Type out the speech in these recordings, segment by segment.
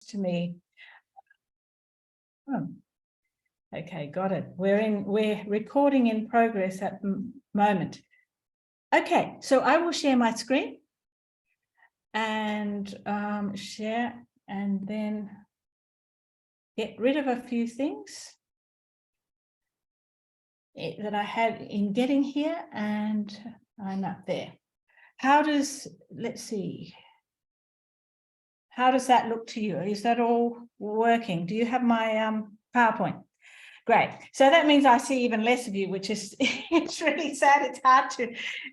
to me. Oh, okay, got it. We're recording in progress at the moment. Okay, so I will share my screen and share, and then get rid of a few things that I had in getting here, and I'm up there. How does, let's see, how does that look to you? Is that all working? Do you have my PowerPoint? Great. So that means I see even less of you, which is it's really sad.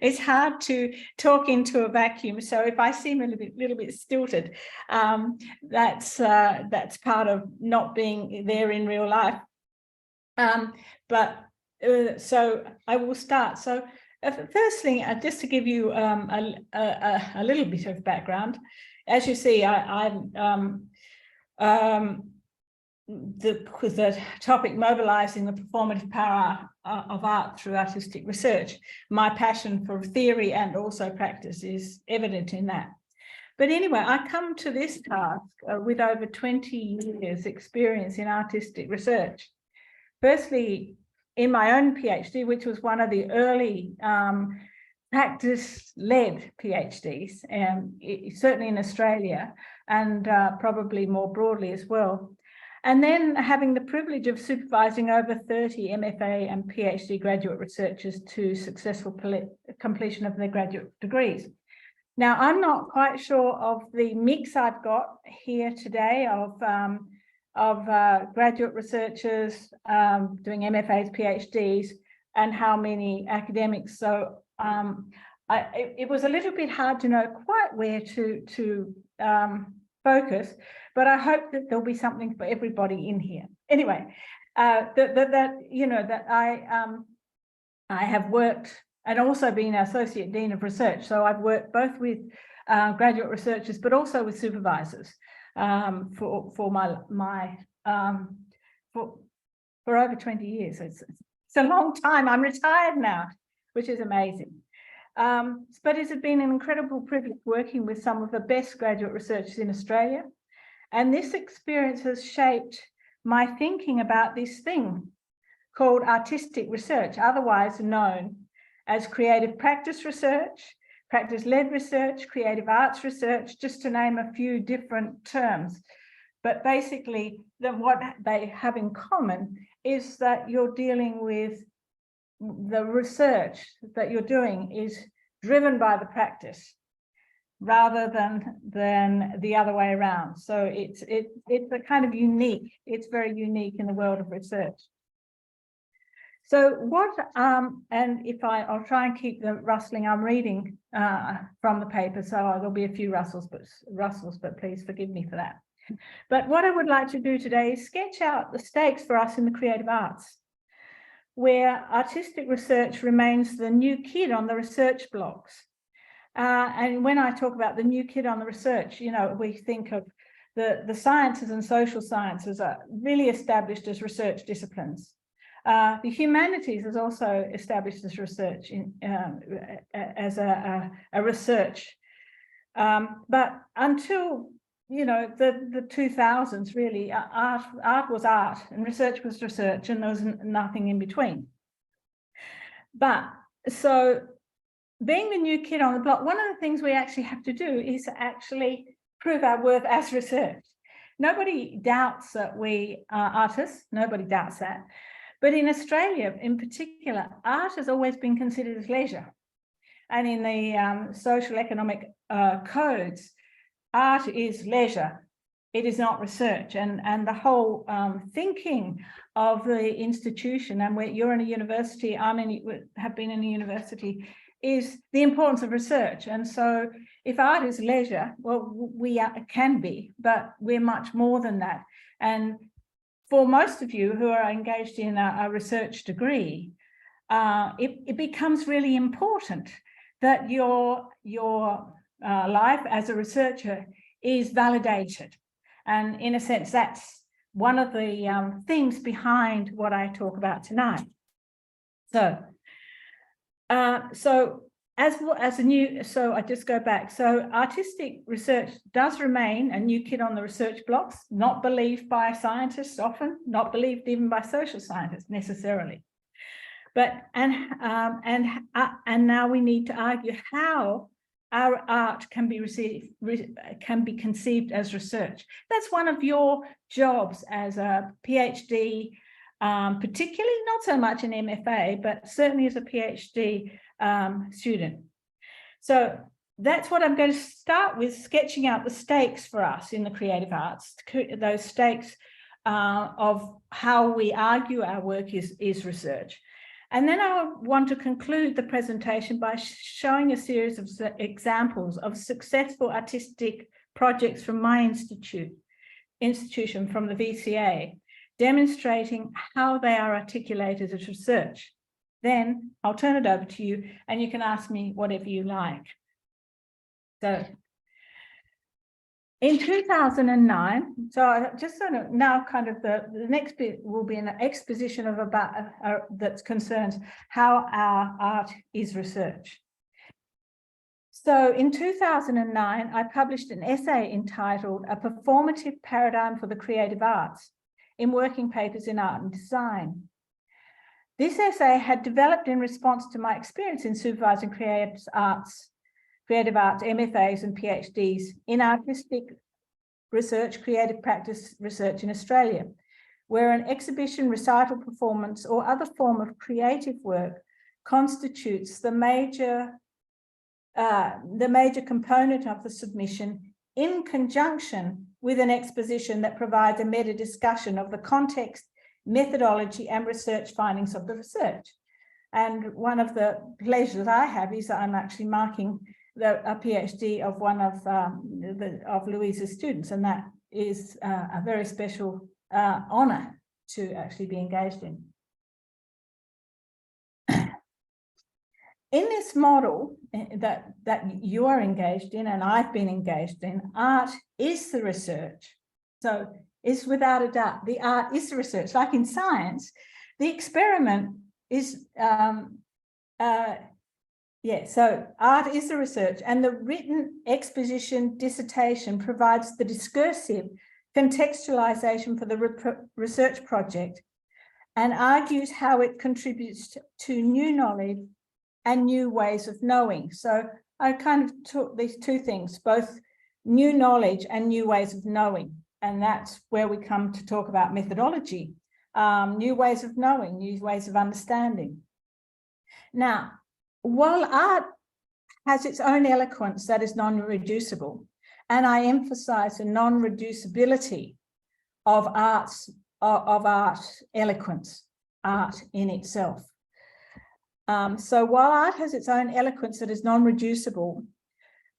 It's hard to talk into a vacuum. So if I seem a little bit stilted, that's part of not being there in real life. So I will start. So first thing, just to give you a little bit of background, as you see, the topic mobilizing the performative power of art through artistic research. My passion for theory and also practice is evident in that. But anyway, I come to this task with over 20 years experience in artistic research. Firstly, in my own PhD, which was one of the early practice-led PhDs, certainly in Australia, and probably more broadly as well. And then having the privilege of supervising over 30 MFA and PhD graduate researchers to successful completion of their graduate degrees. Now, I'm not quite sure of the mix I've got here today of graduate researchers doing MFAs, PhDs, and how many academics. So it was a little bit hard to know quite where to focus, but I hope that there'll be something for everybody in here. Anyway, I have worked and also been Associate Dean of Research. So I've worked both with graduate researchers, but also with supervisors for over 20 years. It's a long time. I'm retired now, which is amazing. But it's been an incredible privilege working with some of the best graduate researchers in Australia. And this experience has shaped my thinking about this thing called artistic research, otherwise known as creative practice research, practice-led research, creative arts research, just to name a few different terms. But basically, what they have in common is that you're dealing with the research that you're doing is driven by the practice rather than the other way around. So it's a kind of unique, it's very unique in the world of research. So what, and if I'll try and keep the rustling, I'm reading from the paper, so there'll be a few rustles, but please forgive me for that. But what I would like to do today is sketch out the stakes for us in the creative arts, where artistic research remains the new kid on the research blocks. And when I talk about the new kid on the research, we think of the sciences and social sciences are really established as research disciplines. The humanities is also established as research, as a research. But until the 2000s, really, art was art and research was research, and there was nothing in between. But so being the new kid on the block, one of the things we actually have to do is actually prove our worth as research. Nobody doubts that we are artists, nobody doubts that. But in Australia, in particular, art has always been considered as leisure. And in the social economic codes, art is leisure. It is not research. And the whole thinking of the institution, and where you're in a university, have been in a university, is the importance of research. And so if art is leisure, well, we can be, but we're much more than that. And for most of you who are engaged in a research degree, it becomes really important that your life as a researcher is validated. And in a sense, that's one of the things behind what I talk about tonight. So as a new, so I just go back. So artistic research does remain a new kid on the research blocks, not believed by scientists often, not believed even by social scientists necessarily. But and now we need to argue how our art can be conceived as research. That's one of your jobs as a PhD, particularly not so much an MFA, but certainly as a PhD student. So that's what I'm going to start with, sketching out the stakes for us in the creative arts, those stakes of how we argue our work is research. And then I want to conclude the presentation by showing a series of examples of successful artistic projects from my institution from the VCA, demonstrating how they are articulated as research. Then I'll turn it over to you and you can ask me whatever you like. So in 2009, so I just sort of now kind of the next bit will be an exposition of about that concerns how our art is research. So in 2009, I published an essay entitled A Performative Paradigm for the Creative Arts in Working Papers in Art and Design. This essay had developed in response to my experience in supervising creative arts, MFAs and PhDs in artistic research, creative practice research in Australia, where an exhibition, recital, performance, or other form of creative work constitutes the major component of the submission in conjunction with an exposition that provides a meta discussion of the context, methodology, and research findings of the research. And one of the pleasures I have is that I'm actually marking a PhD of one of Louise's students, and that is a very special honor to actually be engaged in. In this model that you are engaged in and I've been engaged in, art is the research. So it's without a doubt, the art is the research. Like in science, the experiment is so art is the research, and the written exposition dissertation provides the discursive contextualization for the research project and argues how it contributes to new knowledge and new ways of knowing. So I kind of took these two things, both new knowledge and new ways of knowing. And that's where we come to talk about methodology, new ways of knowing, new ways of understanding. Now, while art has its own eloquence that is non-reducible, and I emphasize the non-reducibility of art eloquence, art in itself. So while art has its own eloquence that is non-reducible,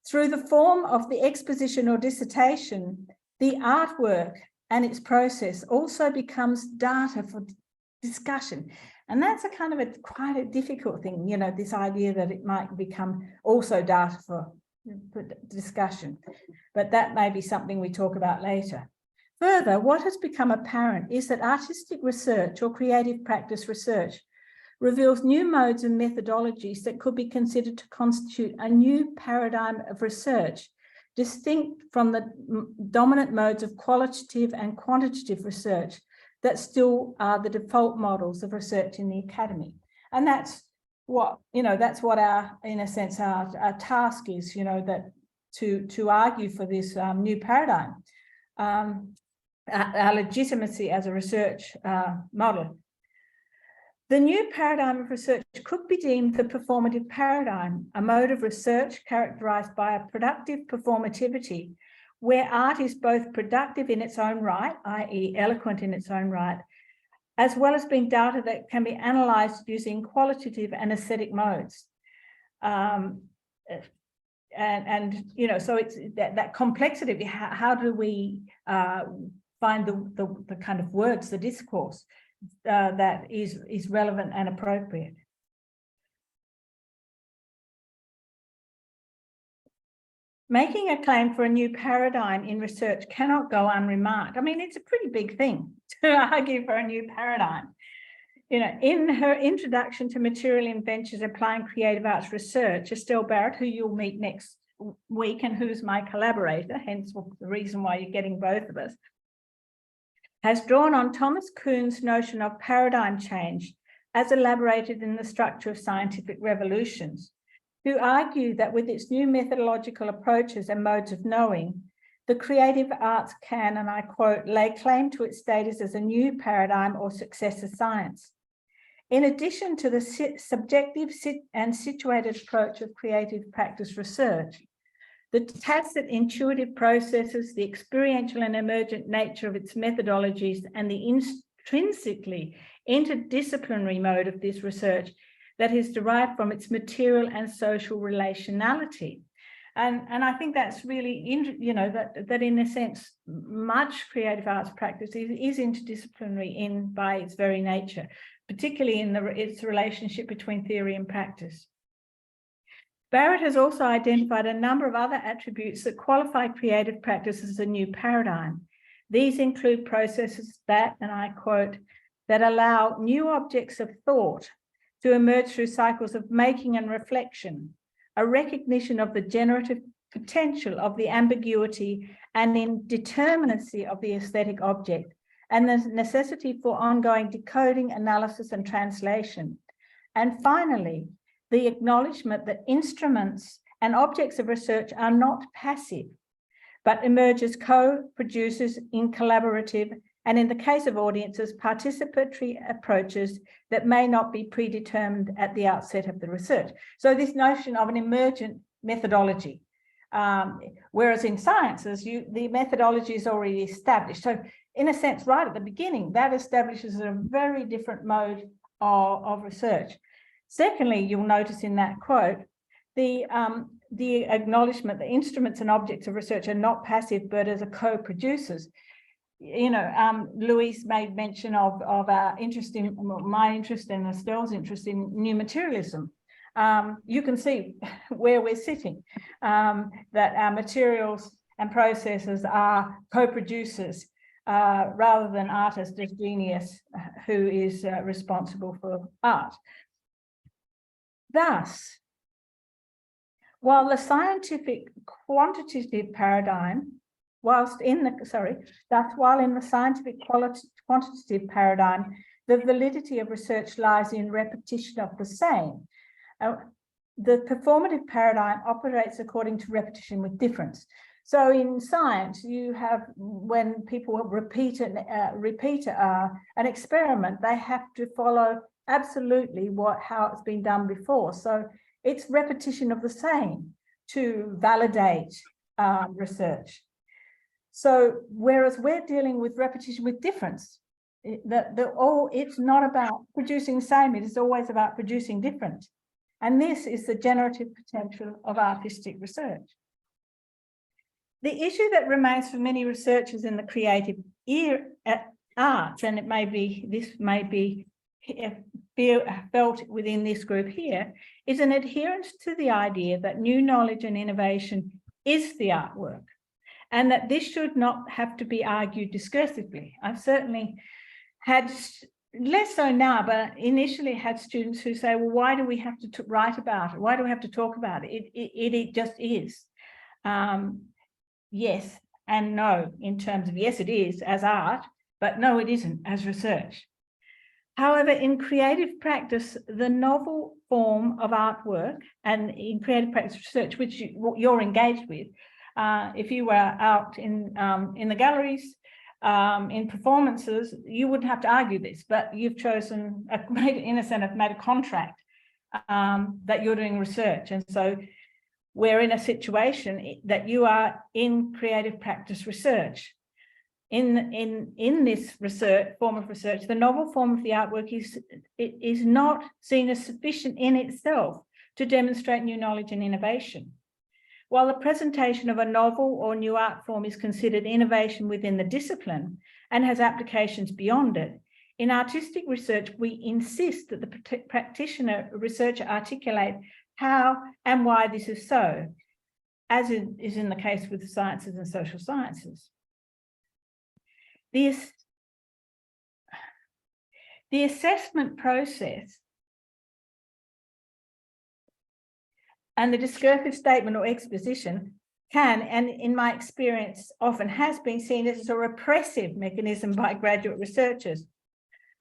through the form of the exposition or dissertation, the artwork and its process also becomes data for discussion. And that's a kind of quite a difficult thing, you know, this idea that it might become also data for discussion, but that may be something we talk about later. Further, what has become apparent is that artistic research or creative practice research reveals new modes and methodologies that could be considered to constitute a new paradigm of research, distinct from the dominant modes of qualitative and quantitative research that still are the default models of research in the academy. And that's what, you know, that's what our, in a sense, our task is, you know, that to argue for this new paradigm, our legitimacy as a research model. The new paradigm of research could be deemed the performative paradigm, a mode of research characterized by a productive performativity, where art is both productive in its own right, i.e. eloquent in its own right, as well as being data that can be analyzed using qualitative and aesthetic modes. And you know, so it's that complexity, how do we find the kind of words, the discourse that is relevant and appropriate. Making a claim for a new paradigm in research cannot go unremarked. I mean, it's a pretty big thing to argue for a new paradigm. in her introduction to material inventions applying creative arts research, Estelle Barrett, who you'll meet next week and who's my collaborator, hence the reason why you're getting both of us, has drawn on Thomas Kuhn's notion of paradigm change as elaborated in the structure of scientific revolutions, who argue that with its new methodological approaches and modes of knowing, the creative arts can, and I quote, lay claim to its status as a new paradigm or successor science. In addition to the subjective and situated approach of creative practice research, the tacit intuitive processes, the experiential and emergent nature of its methodologies, and the intrinsically interdisciplinary mode of this research that is derived from its material and social relationality. And I think that's really, that in a sense, much creative arts practice is interdisciplinary by its very nature, particularly in its relationship between theory and practice. Barrett has also identified a number of other attributes that qualify creative practice as a new paradigm. These include processes that, and I quote, that allow new objects of thought to emerge through cycles of making and reflection, a recognition of the generative potential of the ambiguity and indeterminacy of the aesthetic object, and the necessity for ongoing decoding, analysis, and translation. And finally, the acknowledgement that instruments and objects of research are not passive, but emerge as co-producers in collaborative, and in the case of audiences, participatory approaches that may not be predetermined at the outset of the research. So this notion of an emergent methodology, whereas in sciences, the methodology is already established. So in a sense, right at the beginning, that establishes a very different mode of research. Secondly, you'll notice in that quote, the acknowledgement that instruments and objects of research are not passive, but as a co-producers. Louise made mention of our interest in, my interest and Estelle's interest in new materialism. You can see where we're sitting, that our materials and processes are co-producers rather than artist as genius who is responsible for art. Thus, while the scientific quantitative paradigm, while in the scientific quantitative paradigm, the validity of research lies in repetition of the same. The performative paradigm operates according to repetition with difference. So in science, you have, when people repeat an experiment, they have to follow absolutely how it's been done before. So it's repetition of the same to validate research. So whereas we're dealing with repetition with difference, it's not about producing the same, it is always about producing different. And this is the generative potential of artistic research. The issue that remains for many researchers in the creative arts, and this may be felt within this group here, is an adherence to the idea that new knowledge and innovation is the artwork, and that this should not have to be argued discursively. I've certainly had, less so now, but initially had students who say, well, why do we have to write about it? Why do we have to talk about it? It just is. Yes and no, in terms of yes, it is as art, but no, it isn't as research. However, in creative practice, the novel form of artwork, and in creative practice research, which you're engaged with, if you were out in the galleries, in performances, you wouldn't have to argue this, but you've chosen, in a sense, have made a contract that you're doing research. And so we're in a situation that you are in creative practice research. In this form of research, the novel form of the artwork is not seen as sufficient in itself to demonstrate new knowledge and innovation. While the presentation of a novel or new art form is considered innovation within the discipline and has applications beyond it, in artistic research, we insist that the researcher articulate how and why this is so, as is in the case with the sciences and social sciences. The assessment process and the discursive statement or exposition can, and in my experience often has been seen as a repressive mechanism by graduate researchers,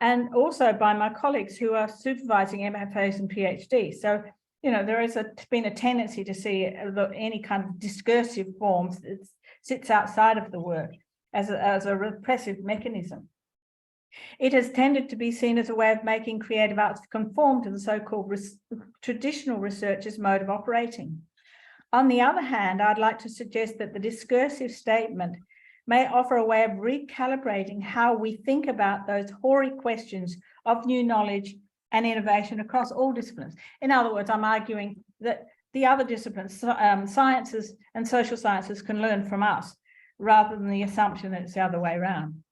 and also by my colleagues who are supervising MFAs and PhDs. So, you know, there has been a tendency to see any kind of discursive forms that sits outside of the work as a repressive mechanism. It has tended to be seen as a way of making creative arts conform to the so-called traditional researcher's mode of operating. On the other hand, I'd like to suggest that the discursive statement may offer a way of recalibrating how we think about those hoary questions of new knowledge and innovation across all disciplines. In other words, I'm arguing that the other disciplines, sciences and social sciences, can learn from us rather than the assumption that it's the other way around.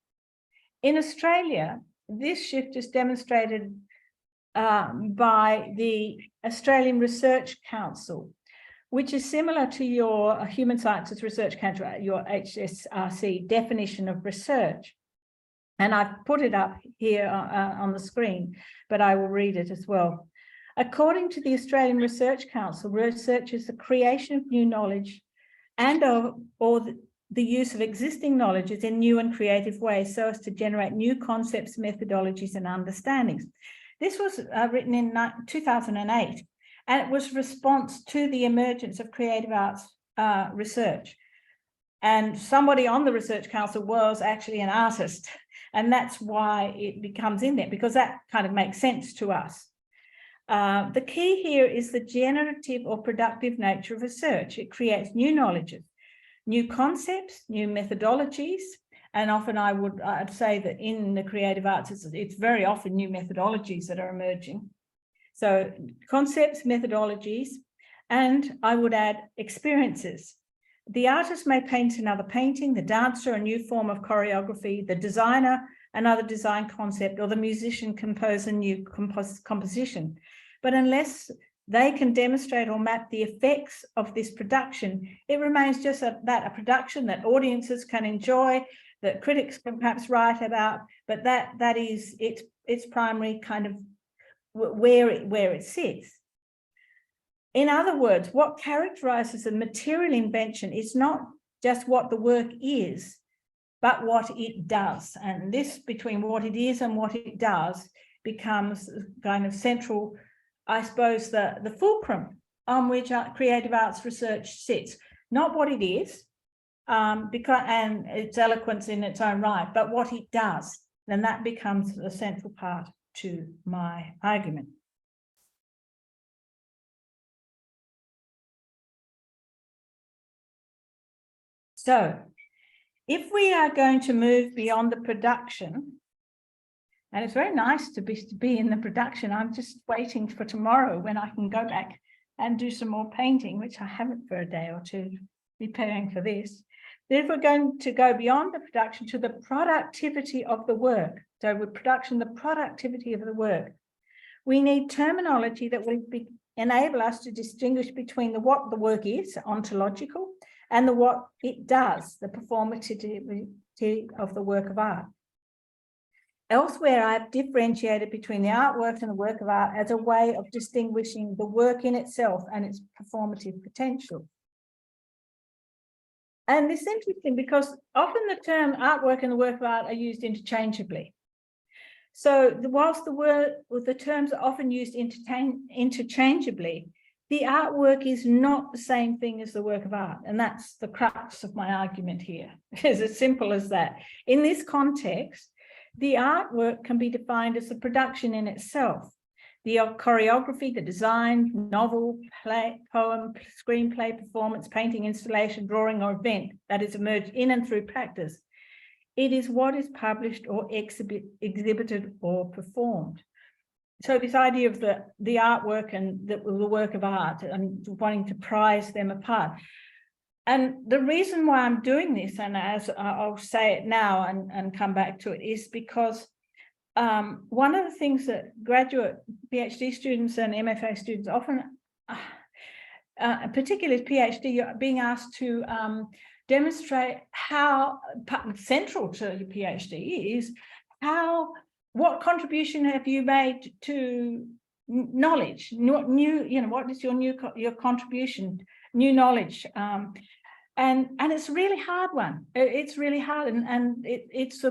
In Australia, this shift is demonstrated by the Australian Research Council, which is similar to your Human Sciences Research Council, your HSRC definition of research. And I've put it up here on the screen, but I will read it as well. According to the Australian Research Council, research is the creation of new knowledge and or the use of existing knowledges in new and creative ways so as to generate new concepts, methodologies, and understandings. This was written in 2008, and it was a response to the emergence of creative arts research. And somebody on the Research Council was actually an artist, and that's why it becomes in there, because that kind of makes sense to us. The key here is the generative or productive nature of research. It creates new knowledges, new concepts, new methodologies, and often I'd say that in the creative arts, it's very often new methodologies that are emerging. So concepts, methodologies, and I would add experiences. The artist may paint another painting, the dancer a new form of choreography, the designer another design concept, or the musician compose a new composition. But unless they can demonstrate or map the effects of this production, it remains just a production that audiences can enjoy, that critics can perhaps write about, but that is its primary kind of where it sits. In other words, what characterizes a material invention is not just what the work is, but what it does. And this, between what it is and what it does, becomes kind of central, I suppose, the fulcrum on which creative arts research sits. Not what it is, and its eloquence in its own right, but what it does. Then that becomes a central part to my argument. So if we are going to move beyond the production, and it's very nice to be in the production, I'm just waiting for tomorrow when I can go back and do some more painting, which I haven't for a day or two, preparing for this. Then if we're going to go beyond the production to the productivity of the work, so with production, the productivity of the work, we need terminology that will enable us to distinguish between what the work is, ontological, and what it does, the performativity of the work of art. Elsewhere, I've differentiated between the artwork and the work of art as a way of distinguishing the work in itself and its performative potential. And this is interesting because often the term artwork and the work of art are used interchangeably. So whilst the terms are often used interchangeably, the artwork is not the same thing as the work of art. And that's the crux of my argument here. It's as simple as that. In this context, the artwork can be defined as the production in itself. The choreography, the design, novel, play, poem, screenplay, performance, painting, installation, drawing, or event that is emerged in and through practice. It is what is published or exhibited or performed. So this idea of the artwork and the work of art and wanting to prize them apart. And the reason why I'm doing this, and as I'll say it now and come back to it, is because one of the things that graduate PhD students and MFA students often, particularly PhD, are being asked to demonstrate how central to your PhD is how what contribution have you made to knowledge? What new, what is your contribution, new knowledge? And it's a really hard one. It's really hard, and it's the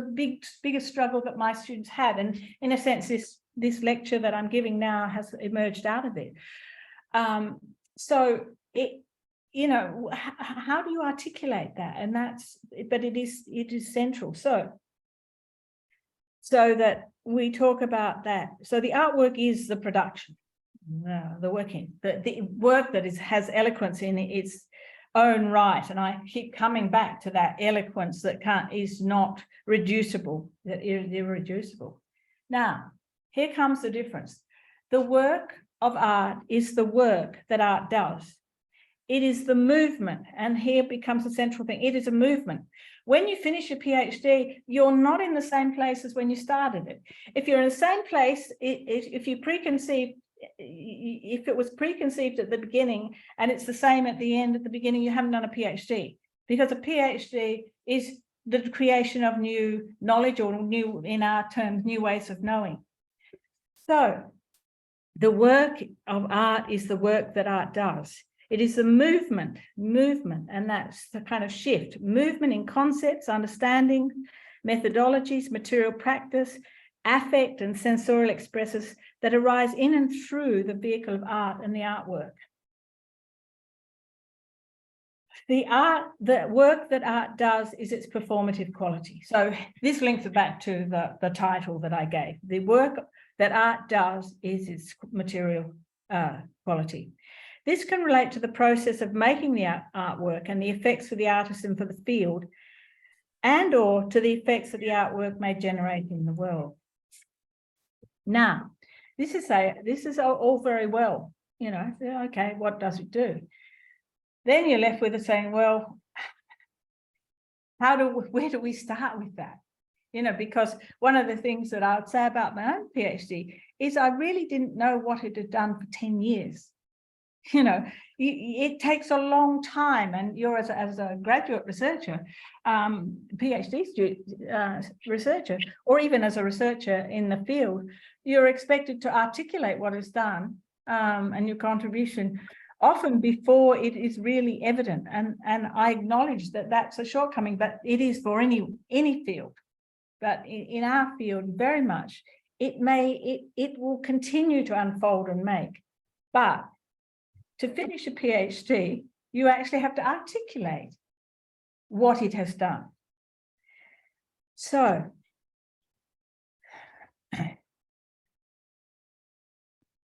biggest struggle that my students had. And in a sense, this lecture that I'm giving now has emerged out of it. So it, how do you articulate that? And but it is central. So that we talk about that. So the artwork is the production, the working, the work that has eloquence in its own right. And I keep coming back to that eloquence that is not reducible, that is irreducible. Now, here comes the difference. The work of art is the work that art does. It is the movement, and here becomes the central thing. It is a movement. When you finish your PhD, you're not in the same place as when you started it. If you're in the same place, if it was preconceived at the beginning and it's the same at the end, at the beginning, you haven't done a PhD, because a PhD is the creation of new knowledge, or new, in our terms, new ways of knowing. So the work of art is the work that art does. It is the movement, and that's the kind of shift, movement in concepts, understanding, methodologies, material practice, affect and sensorial expresses that arise in and through the vehicle of art and the artwork. The work that art does is its performative quality. So this links back to the title that I gave. The work that art does is its material quality. This can relate to the process of making the artwork and the effects for the artist and for the field, and or to the effects that the artwork may generate in the world. Now, this is all very well, okay, what does it do? Then you're left with it saying, well, where do we start with that? Because one of the things that I would say about my own PhD is I really didn't know what it had done for 10 years. It takes a long time, and you're as a graduate researcher, PhD researcher, or even as a researcher in the field, you're expected to articulate what is done and your contribution often before it is really evident. And I acknowledge that that's a shortcoming, but it is for any field. But in our field, very much, it will continue to unfold and make. But to finish a PhD, you actually have to articulate what it has done. So,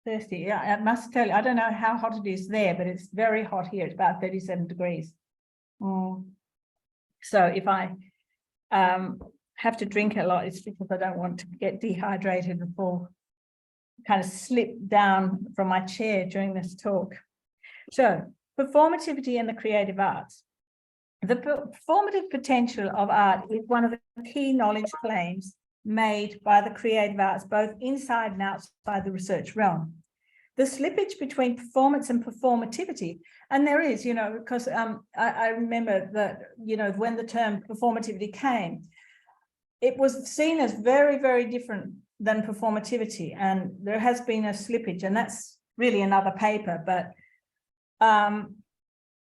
thirsty. I must tell you, I don't know how hot it is there, but it's very hot here. It's about 37 degrees. So if I have to drink a lot, it's because I don't want to get dehydrated and fall, kind of slip down from my chair during this talk. So, performativity and the creative arts. The performative potential of art is one of the key knowledge claims made by the creative arts, both inside and outside the research realm. The slippage between performance and performativity, and there is, because I remember that, when the term performativity came, it was seen as very, very different than performativity, and there has been a slippage, and that's really another paper, but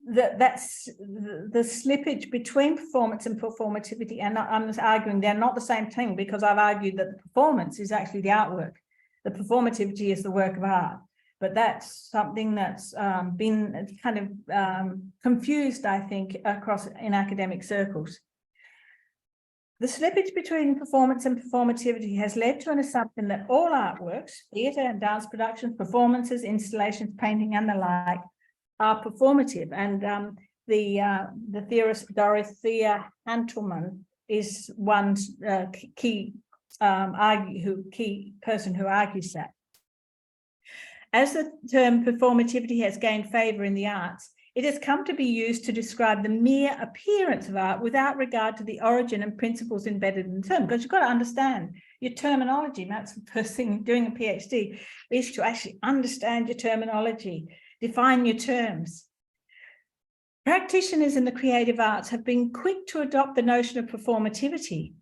that's the slippage between performance and performativity, and I'm arguing they're not the same thing, because I've argued that the performance is actually the artwork, the performativity is the work of art, but that's something that's been kind of confused, I think, in academic circles. The slippage between performance and performativity has led to an assumption that all artworks, theatre and dance productions, performances, installations, painting, and the like, are performative. And the theorist Dorothea Hantelman is one key person who argues that. As the term performativity has gained favour in the arts, it has come to be used to describe the mere appearance of art without regard to the origin and principles embedded in the term. Because you've got to understand your terminology. And that's the first thing doing a PhD, is to actually understand your terminology, define your terms. Practitioners in the creative arts have been quick to adopt the notion of performativity.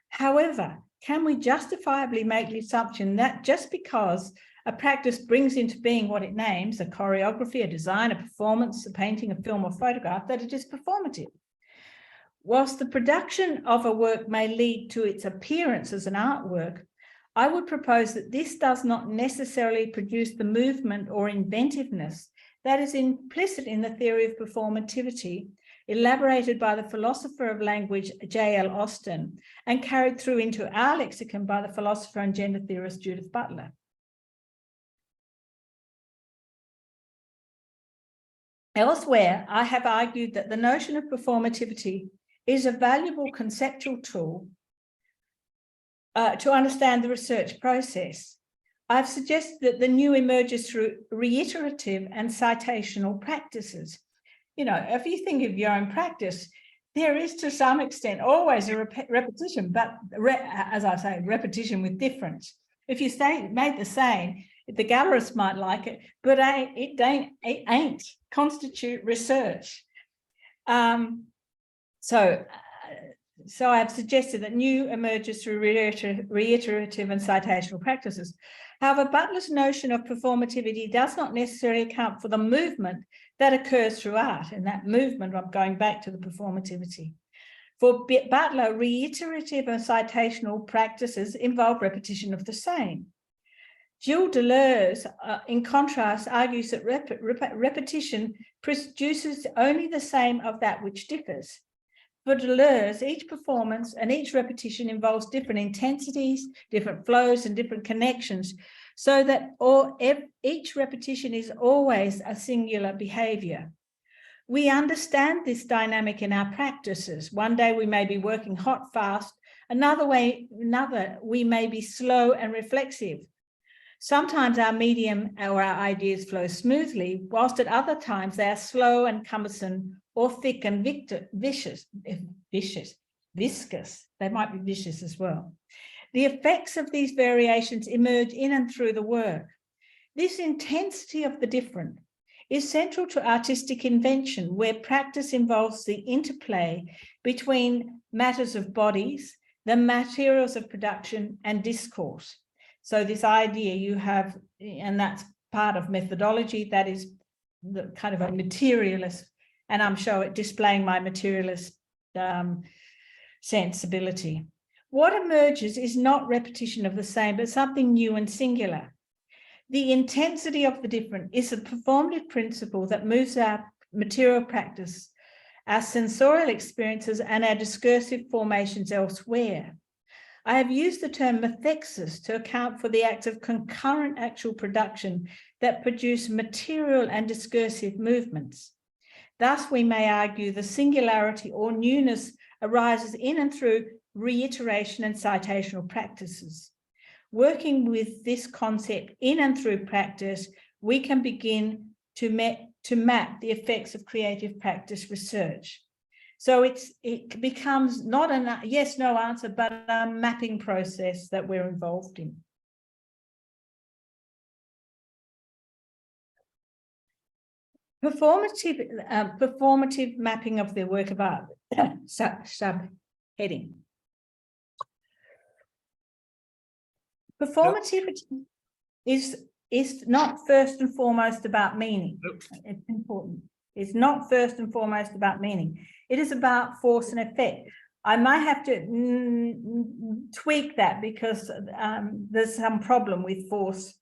However, can we justifiably make the assumption that just because a practice brings into being what it names, a choreography, a design, a performance, a painting, a film or photograph, that it is performative? Whilst the production of a work may lead to its appearance as an artwork, I would propose that this does not necessarily produce the movement or inventiveness that is implicit in the theory of performativity, elaborated by the philosopher of language J.L. Austin and carried through into our lexicon by the philosopher and gender theorist Judith Butler. Elsewhere, I have argued that the notion of performativity is a valuable conceptual tool to understand the research process. I've suggested that the new emerges through reiterative and citational practices. You know, if you think of your own practice, there is to some extent always a repetition, but as I say, repetition with difference. If you made the same, the gallerist might like it, but it ain't constitute research. So I've suggested that new emerges through reiterative and citational practices. However, Butler's notion of performativity does not necessarily account for the movement that occurs through art. And that movement, I'm going back to the performativity. For Butler, reiterative and citational practices involve repetition of the same. Gilles Deleuze, in contrast, argues that repetition produces only the same of that which differs. For Deleuze, each performance and each repetition involves different intensities, different flows, and different connections, so that each repetition is always a singular behavior. We understand this dynamic in our practices. One day we may be working hot, fast. Another we may be slow and reflexive. Sometimes our medium or our ideas flow smoothly, whilst at other times they are slow and cumbersome or thick and viscous. They might be vicious as well. The effects of these variations emerge in and through the work. This intensity of the different is central to artistic invention, where practice involves the interplay between matters of bodies, the materials of production, and discourse. So this idea you have, and that's part of methodology, that is the kind of a materialist, and I'm displaying my materialist sensibility. What emerges is not repetition of the same, but something new and singular. The intensity of the different is a performative principle that moves our material practice, our sensorial experiences, and our discursive formations elsewhere. I have used the term methexis to account for the acts of concurrent actual production that produce material and discursive movements. Thus, we may argue the singularity or newness arises in and through reiteration and citational practices. Working with this concept in and through practice, we can begin to map the effects of creative practice research. So it becomes not a yes, no answer, but a mapping process that we're involved in. Performative mapping of the work of art, subheading. Performativity is not first and foremost about meaning. It's important. It's not first and foremost about meaning. It is about force and effect. I might have to tweak that because there's some problem with force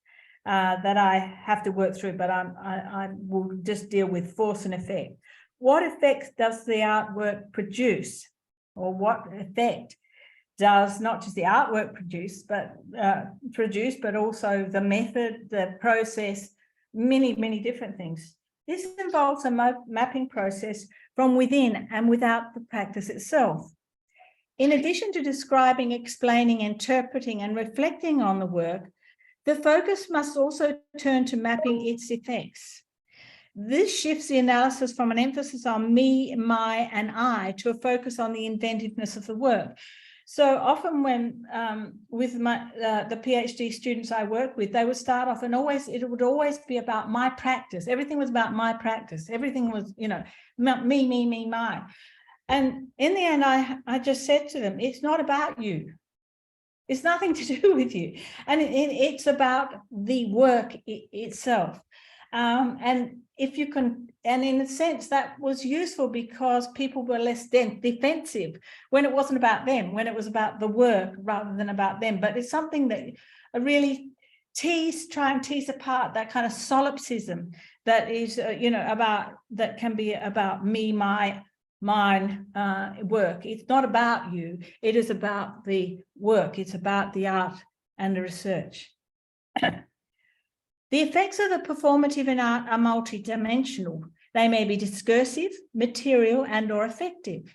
that I have to work through, but I will just deal with force and effect. What effects does the artwork produce, or what effect does not just the artwork produce, but also the method, the process, many different things. This involves a mapping process from within and without the practice itself. In addition to describing, explaining, interpreting, and reflecting on the work, the focus must also turn to mapping its effects. This shifts the analysis from an emphasis on me, my, and I to a focus on the inventiveness of the work. So often when with the PhD students I work with, they would start off and it would always be about my practice. Everything was about my practice. Everything was, me, my. And in the end, I just said to them, it's not about you. It's nothing to do with you. And it's about the work itself. And if you can, and in a sense, that was useful because people were less defensive when it wasn't about them, when it was about the work rather than about them. But it's something that really try and tease apart that kind of solipsism that is, that can be about me, mine work. It's not about you. It is about the work. It's about the art and the research. The effects of the performative in art are multidimensional. They may be discursive, material, and/or affective.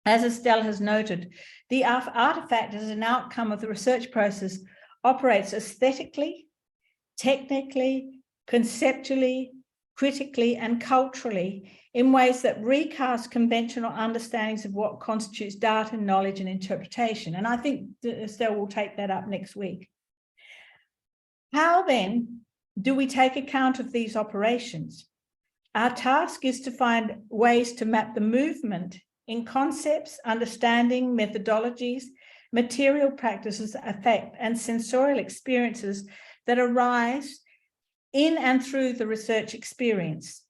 As Estelle has noted, the artifact as an outcome of the research process operates aesthetically, technically, conceptually, critically, and culturally in ways that recast conventional understandings of what constitutes data, knowledge, and interpretation. And I think Estelle will take that up next week. How then do we take account of these operations? Our task is to find ways to map the movement in concepts, understanding, methodologies, material practices, affect, and sensorial experiences that arise in and through the research experience.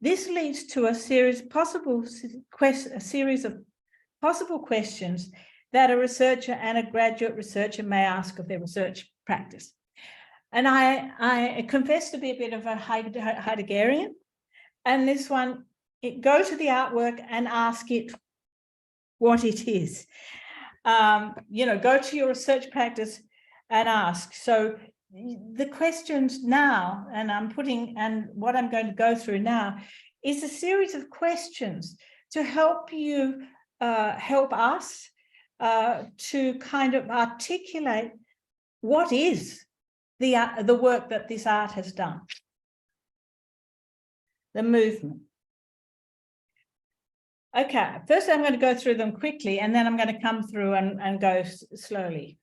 This leads to a series of possible questions that a researcher and a graduate researcher may ask of their research practice. And I confess to be a bit of a Heideggerian. And this one, go to the artwork and ask it what it is. Go to your research practice and ask. So the questions now, and what I'm going to go through now is a series of questions to help you, help us to kind of articulate what is the work that this art has done, the movement. Okay, first I'm going to go through them quickly, and then I'm going to come through and go slowly.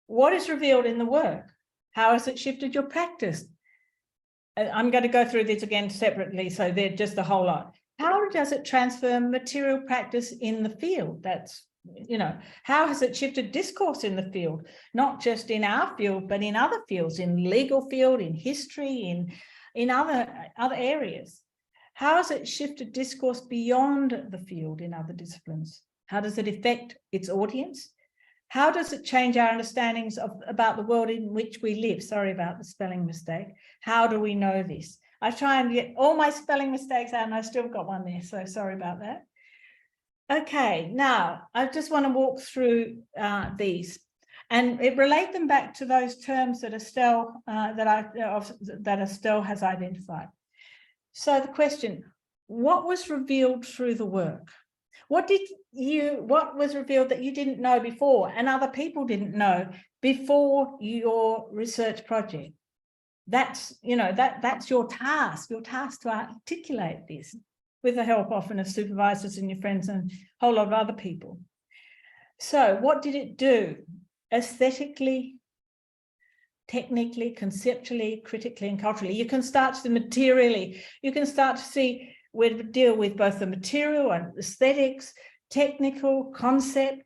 What is revealed in the work? How has it shifted your practice? I'm going to go through this again separately, so they're just a whole lot. How does it transfer material practice in the field? That's, how has it shifted discourse in the field? Not just in our field, but in other fields, in legal field, in history, in other areas. How has it shifted discourse beyond the field in other disciplines? How does it affect its audience? How does it change our understandings about the world in which we live? Sorry about the spelling mistake. How do we know this? I try and get all my spelling mistakes out, and I still got one there, so sorry about that. Okay, now I just want to walk through these and relate them back to those terms that Estelle that Estelle has identified. So the question: what was revealed through the work? What was revealed that you didn't know before and other people didn't know before your research project? That's, that's your task to articulate this with the help often of supervisors and your friends and a whole lot of other people. So what did it do? Aesthetically, technically, conceptually, critically, and culturally. You can start to materially, you can start to see where to deal with both the material and aesthetics, technical, concept,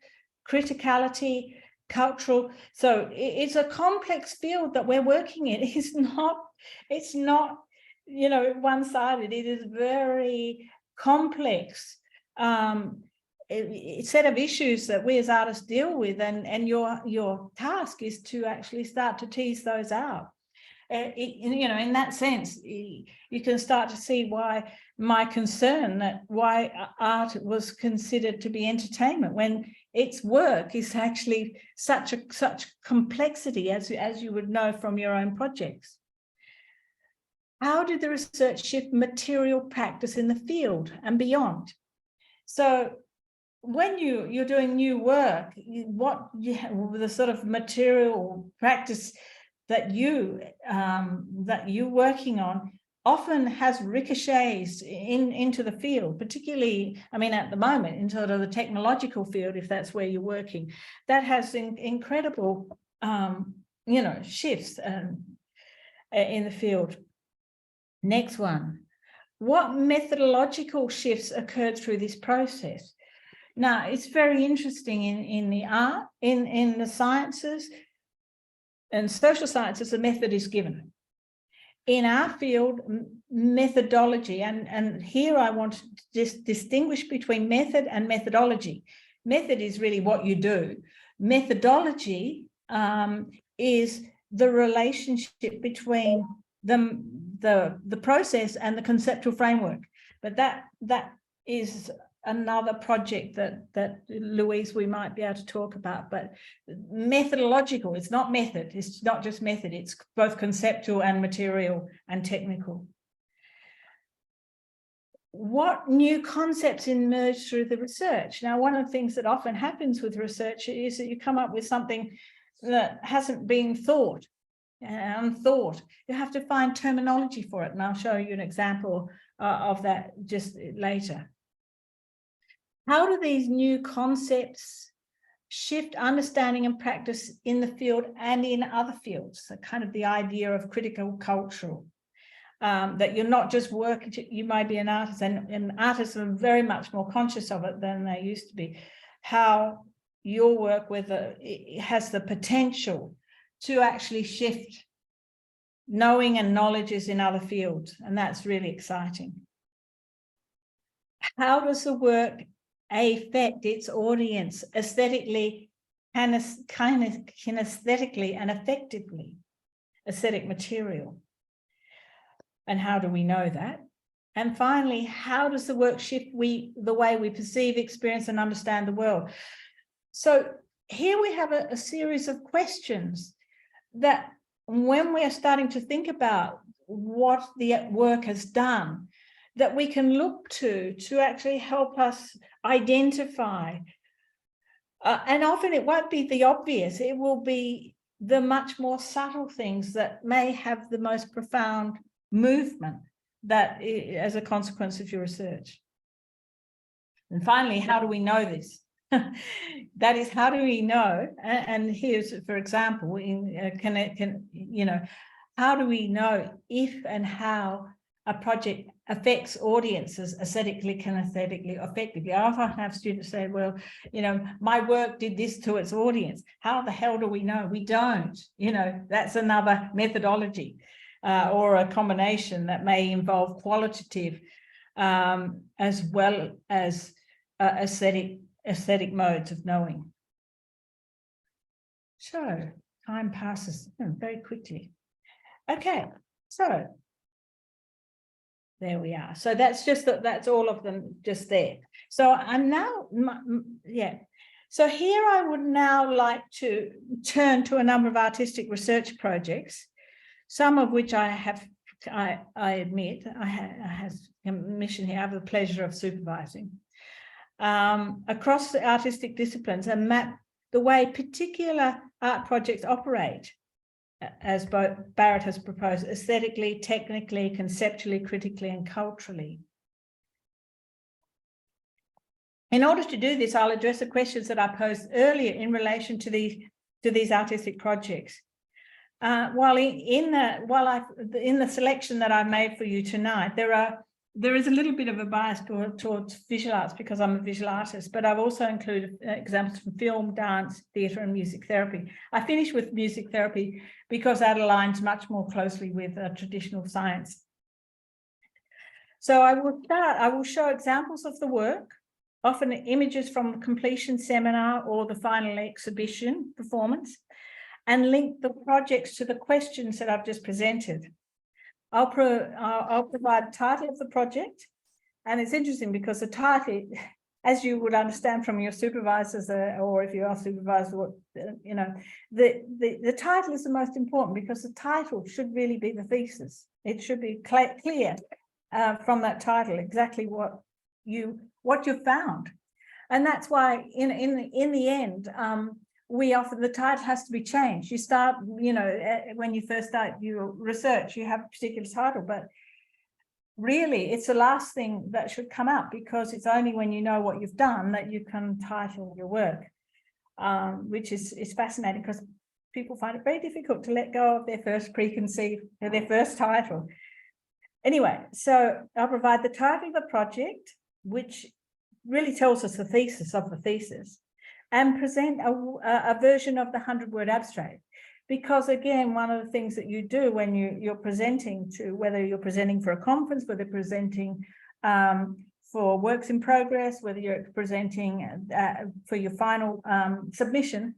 criticality, cultural. So it's a complex field that we're working in. It's not, one-sided. It is very complex set of issues that we as artists deal with, and your task is to actually start to tease those out. In that sense, you can start to see why my concern that why art was considered to be entertainment when its work is actually such complexity, as you would know from your own projects. How did the research shift material practice in the field and beyond? So when you're doing new work, the sort of material practice that you're working on often has ricochets into the field, particularly, at the moment, in sort of the technological field, if that's where you're working, that has incredible, shifts in the field. Next one, what methodological shifts occurred through this process? Now, it's very interesting in the art, in the sciences and social sciences, the method is given. In our field, methodology, and here I want to just distinguish between method and methodology. Method is really what you do. Methodology is the relationship between the process and the conceptual framework. But that is another project that Louise, we might be able to talk about. But methodological, it's not method, it's not just method, it's both conceptual and material and technical. What new concepts emerge through the research? Now, one of the things that often happens with research is that you come up with something that hasn't been thought and thought. You have to find terminology for it, and I'll show you an example of that just later. How do these new concepts shift understanding and practice in the field and in other fields? So kind of the idea of critical cultural, that you're not just working, you might be an artist, and artists are very much more conscious of it than they used to be. How your work it has the potential to actually shift knowing and knowledges in other fields, and that's really exciting. How does the work affect its audience aesthetically, kinesthetically, and effectively? Aesthetic material. And how do we know that? And finally, how does the work shift the way we perceive, experience, and understand the world? So here we have a series of questions that, when we are starting to think about what the work has done, that we can look to actually help us identify. And often it won't be the obvious, it will be the much more subtle things that may have the most profound movement that as a consequence of your research. And finally, how do we know this? That is, how do we know? And here's, for example, how do we know if and how a project affects audiences aesthetically, kinesthetically, effectively? I often have students say, well, my work did this to its audience. How the hell do we know? We don't. That's another methodology or a combination that may involve qualitative as well as aesthetic modes of knowing. So time passes very quickly. Okay, so there we are. So that's just that's all of them just there. So I'm now, So here I would now like to turn to a number of artistic research projects, some of which I admit I have a mission here. I have the pleasure of supervising across the artistic disciplines and map the way particular art projects operate, as Barrett has proposed, aesthetically, technically, conceptually, critically, and culturally. In order to do this, I'll address the questions that I posed earlier in relation to these artistic projects. While in the selection that I've made for you tonight, there is a little bit of a bias towards visual arts because I'm a visual artist, but I've also included examples from film, dance, theatre, and music therapy. I finished with music therapy because that aligns much more closely with traditional science. So I will show examples of the work, often images from the completion seminar or the final exhibition performance, and link the projects to the questions that I've just presented. I'll provide the title of the project, and it's interesting because the title, as you would understand from your supervisors, or if you are supervisor, the title is the most important because the title should really be the thesis. It should be clear from that title exactly what you found, and that's why in the end. We often, the title has to be changed. You start, when you first start your research, you have a particular title, but really it's the last thing that should come up because it's only when you know what you've done that you can title your work, which is fascinating because people find it very difficult to let go of their first their first title. Anyway, so I'll provide the title of the project, which really tells us the thesis of the thesis, and present a version of the 100-word abstract. Because again, one of the things that you do when you're presenting to, whether you're presenting for a conference, whether presenting for works in progress, whether you're presenting for your final submission,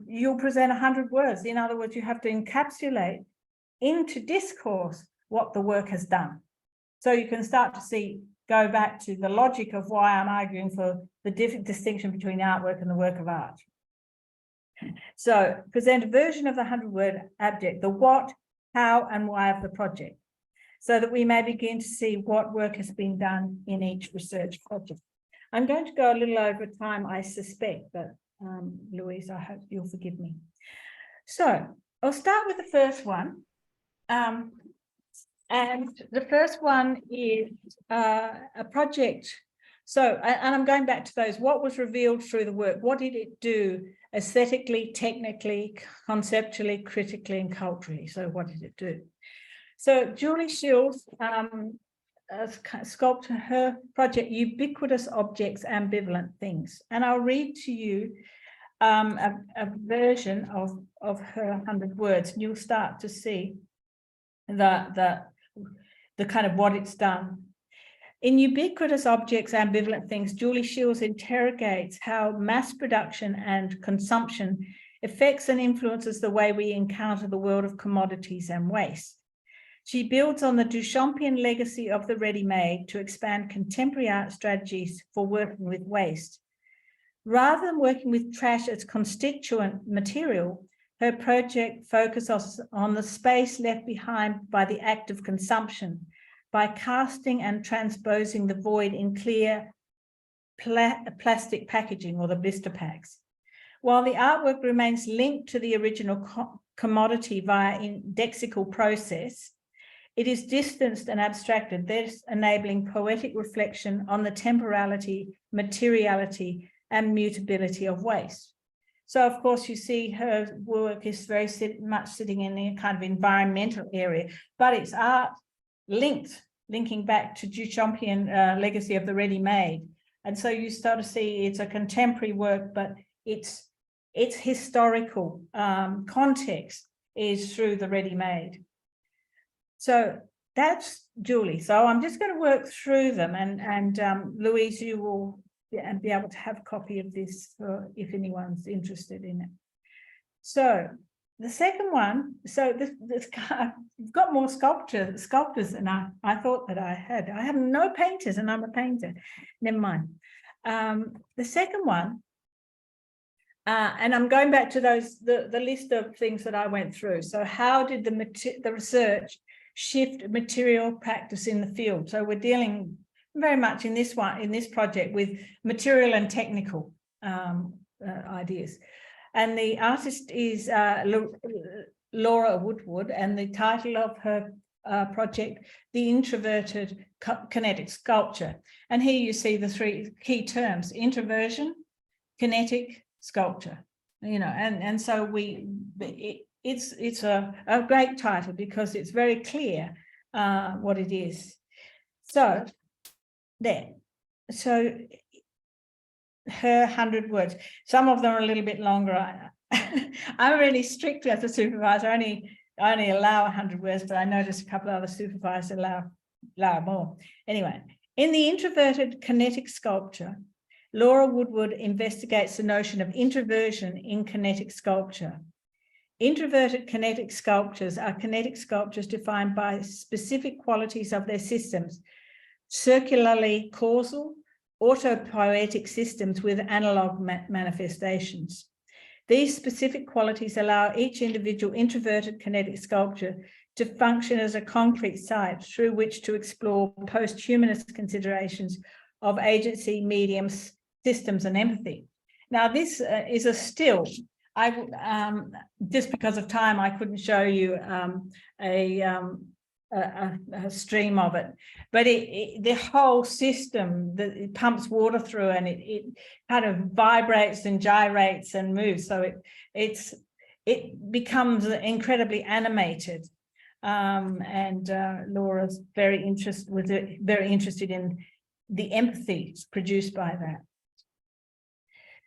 you'll present 100 words. In other words, you have to encapsulate into discourse what the work has done. So you can start to go back to the logic of why I'm arguing for the distinction between artwork and the work of art. So present a version of the 100-word abstract, the what, how, and why of the project, so that we may begin to see what work has been done in each research project. I'm going to go a little over time, I suspect, but Louise, I hope you'll forgive me. So I'll start with the first one. And the first one is a project. So, and I'm going back to those, what was revealed through the work? What did it do aesthetically, technically, conceptually, critically, and culturally? So what did it do? So Julie Shields, a sculptor, her project, Ubiquitous Objects, Ambivalent Things. And I'll read to you a version of her 100 words, and you'll start to see the kind of what it's done. In Ubiquitous Objects, Ambivalent Things, Julie Shields interrogates how mass production and consumption affects and influences the way we encounter the world of commodities and waste. She builds on the Duchampian legacy of the ready-made to expand contemporary art strategies for working with waste. Rather than working with trash as constituent material, her project focuses on the space left behind by the act of consumption, by casting and transposing the void in clear plastic packaging, or the blister packs. While the artwork remains linked to the original commodity via indexical process, it is distanced and abstracted, thus enabling poetic reflection on the temporality, materiality, and mutability of waste. So, of course, you see her work is very much sitting in a kind of environmental area, but it's art linking back to Duchampian legacy of the ready-made. And so you start to see it's a contemporary work, but its historical context is through the ready-made. So that's Julie. So I'm just going to work through them, and Louise, you will be able to have a copy of this if anyone's interested in it. So the second one, so this guy, I've got more sculptors than I thought that I had. I have no painters, and I'm a painter. Never mind. The second one, and I'm going back to the list of things that I went through. So how did the research shift material practice in the field? So we're dealing very much in this project with material and technical ideas. And the artist is Laura Woodward, and the title of her project, The Introverted Kinetic Sculpture. And here you see the three key terms: introversion, kinetic, sculpture. And so it's a great title because it's very clear what it is. So there. So her 100 words. Some of them are a little bit longer. I'm really strict as a supervisor. I only allow 100 words, but I noticed a couple of other supervisors allow more. Anyway, in The Introverted Kinetic Sculpture, Laura Woodward investigates the notion of introversion in kinetic sculpture. Introverted kinetic sculptures are kinetic sculptures defined by specific qualities of their systems, circularly causal, autopoietic systems with analog manifestations. These specific qualities allow each individual introverted kinetic sculpture to function as a concrete site through which to explore post-humanist considerations of agency, mediums, systems, and empathy. Now, this is a still. Just because of time, I couldn't show you a stream of it, but the whole system that it pumps water through, and it kind of vibrates and gyrates and moves, so it becomes incredibly animated. And Laura's very interested in the empathy produced by that.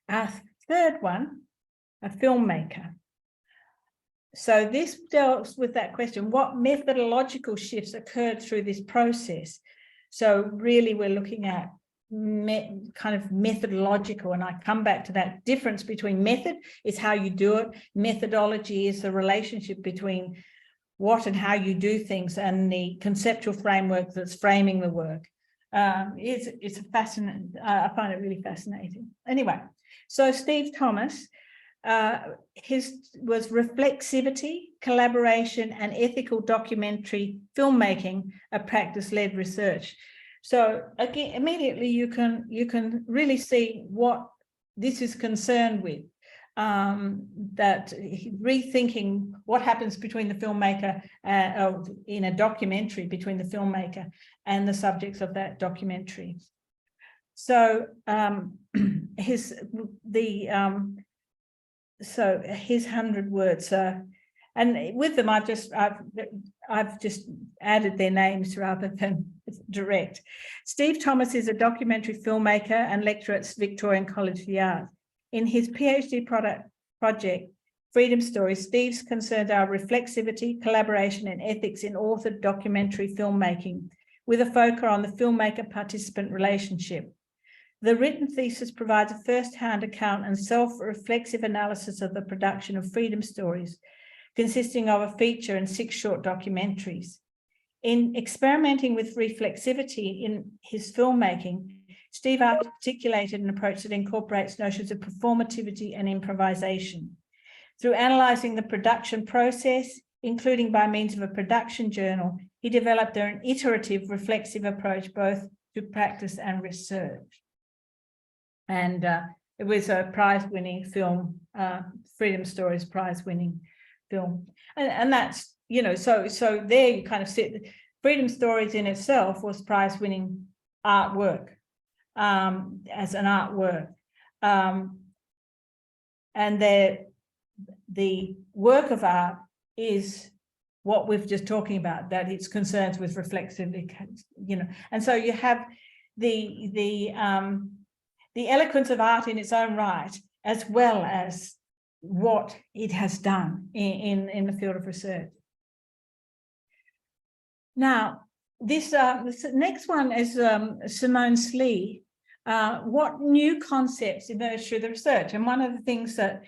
Our third one, a filmmaker. So this deals with that question, what methodological shifts occurred through this process? So really we're looking at kind of methodological, and I come back to that difference between method is how you do it. Methodology is the relationship between what and how you do things and the conceptual framework that's framing the work. It's a fascinating, I find it really fascinating. Anyway, so Steve Thomas, his was reflexivity, collaboration, and ethical documentary filmmaking, a practice-led research. So again, immediately you can really see what this is concerned with. That rethinking what happens between the filmmaker in a documentary between the filmmaker and the subjects of that documentary. So his 100 words. And with them, I've just added their names rather than direct. Steve Thomas is a documentary filmmaker and lecturer at Victorian College of the Arts. In his PhD project, Freedom Stories, Steve's concerns are reflexivity, collaboration, and ethics in authored documentary filmmaking, with a focus on the filmmaker-participant relationship. The written thesis provides a first-hand account and self-reflexive analysis of the production of Freedom Stories, consisting of a feature and 6 short documentaries. In experimenting with reflexivity in his filmmaking, Steve articulated an approach that incorporates notions of performativity and improvisation. Through analysing the production process, including by means of a production journal, he developed an iterative reflexive approach both to practice and research. And it was a prize-winning film, Freedom Stories prize-winning film. And that's, you know, so there you kind of sit, Freedom Stories in itself was prize-winning artwork, as an artwork. And the work of art is what we've just talking about, that it's concerns with reflexively, you know, and so you have the eloquence of art in its own right, as well as what it has done in the field of research. Now, this next one is Simone Slee. What new concepts emerged through the research? And one of the things that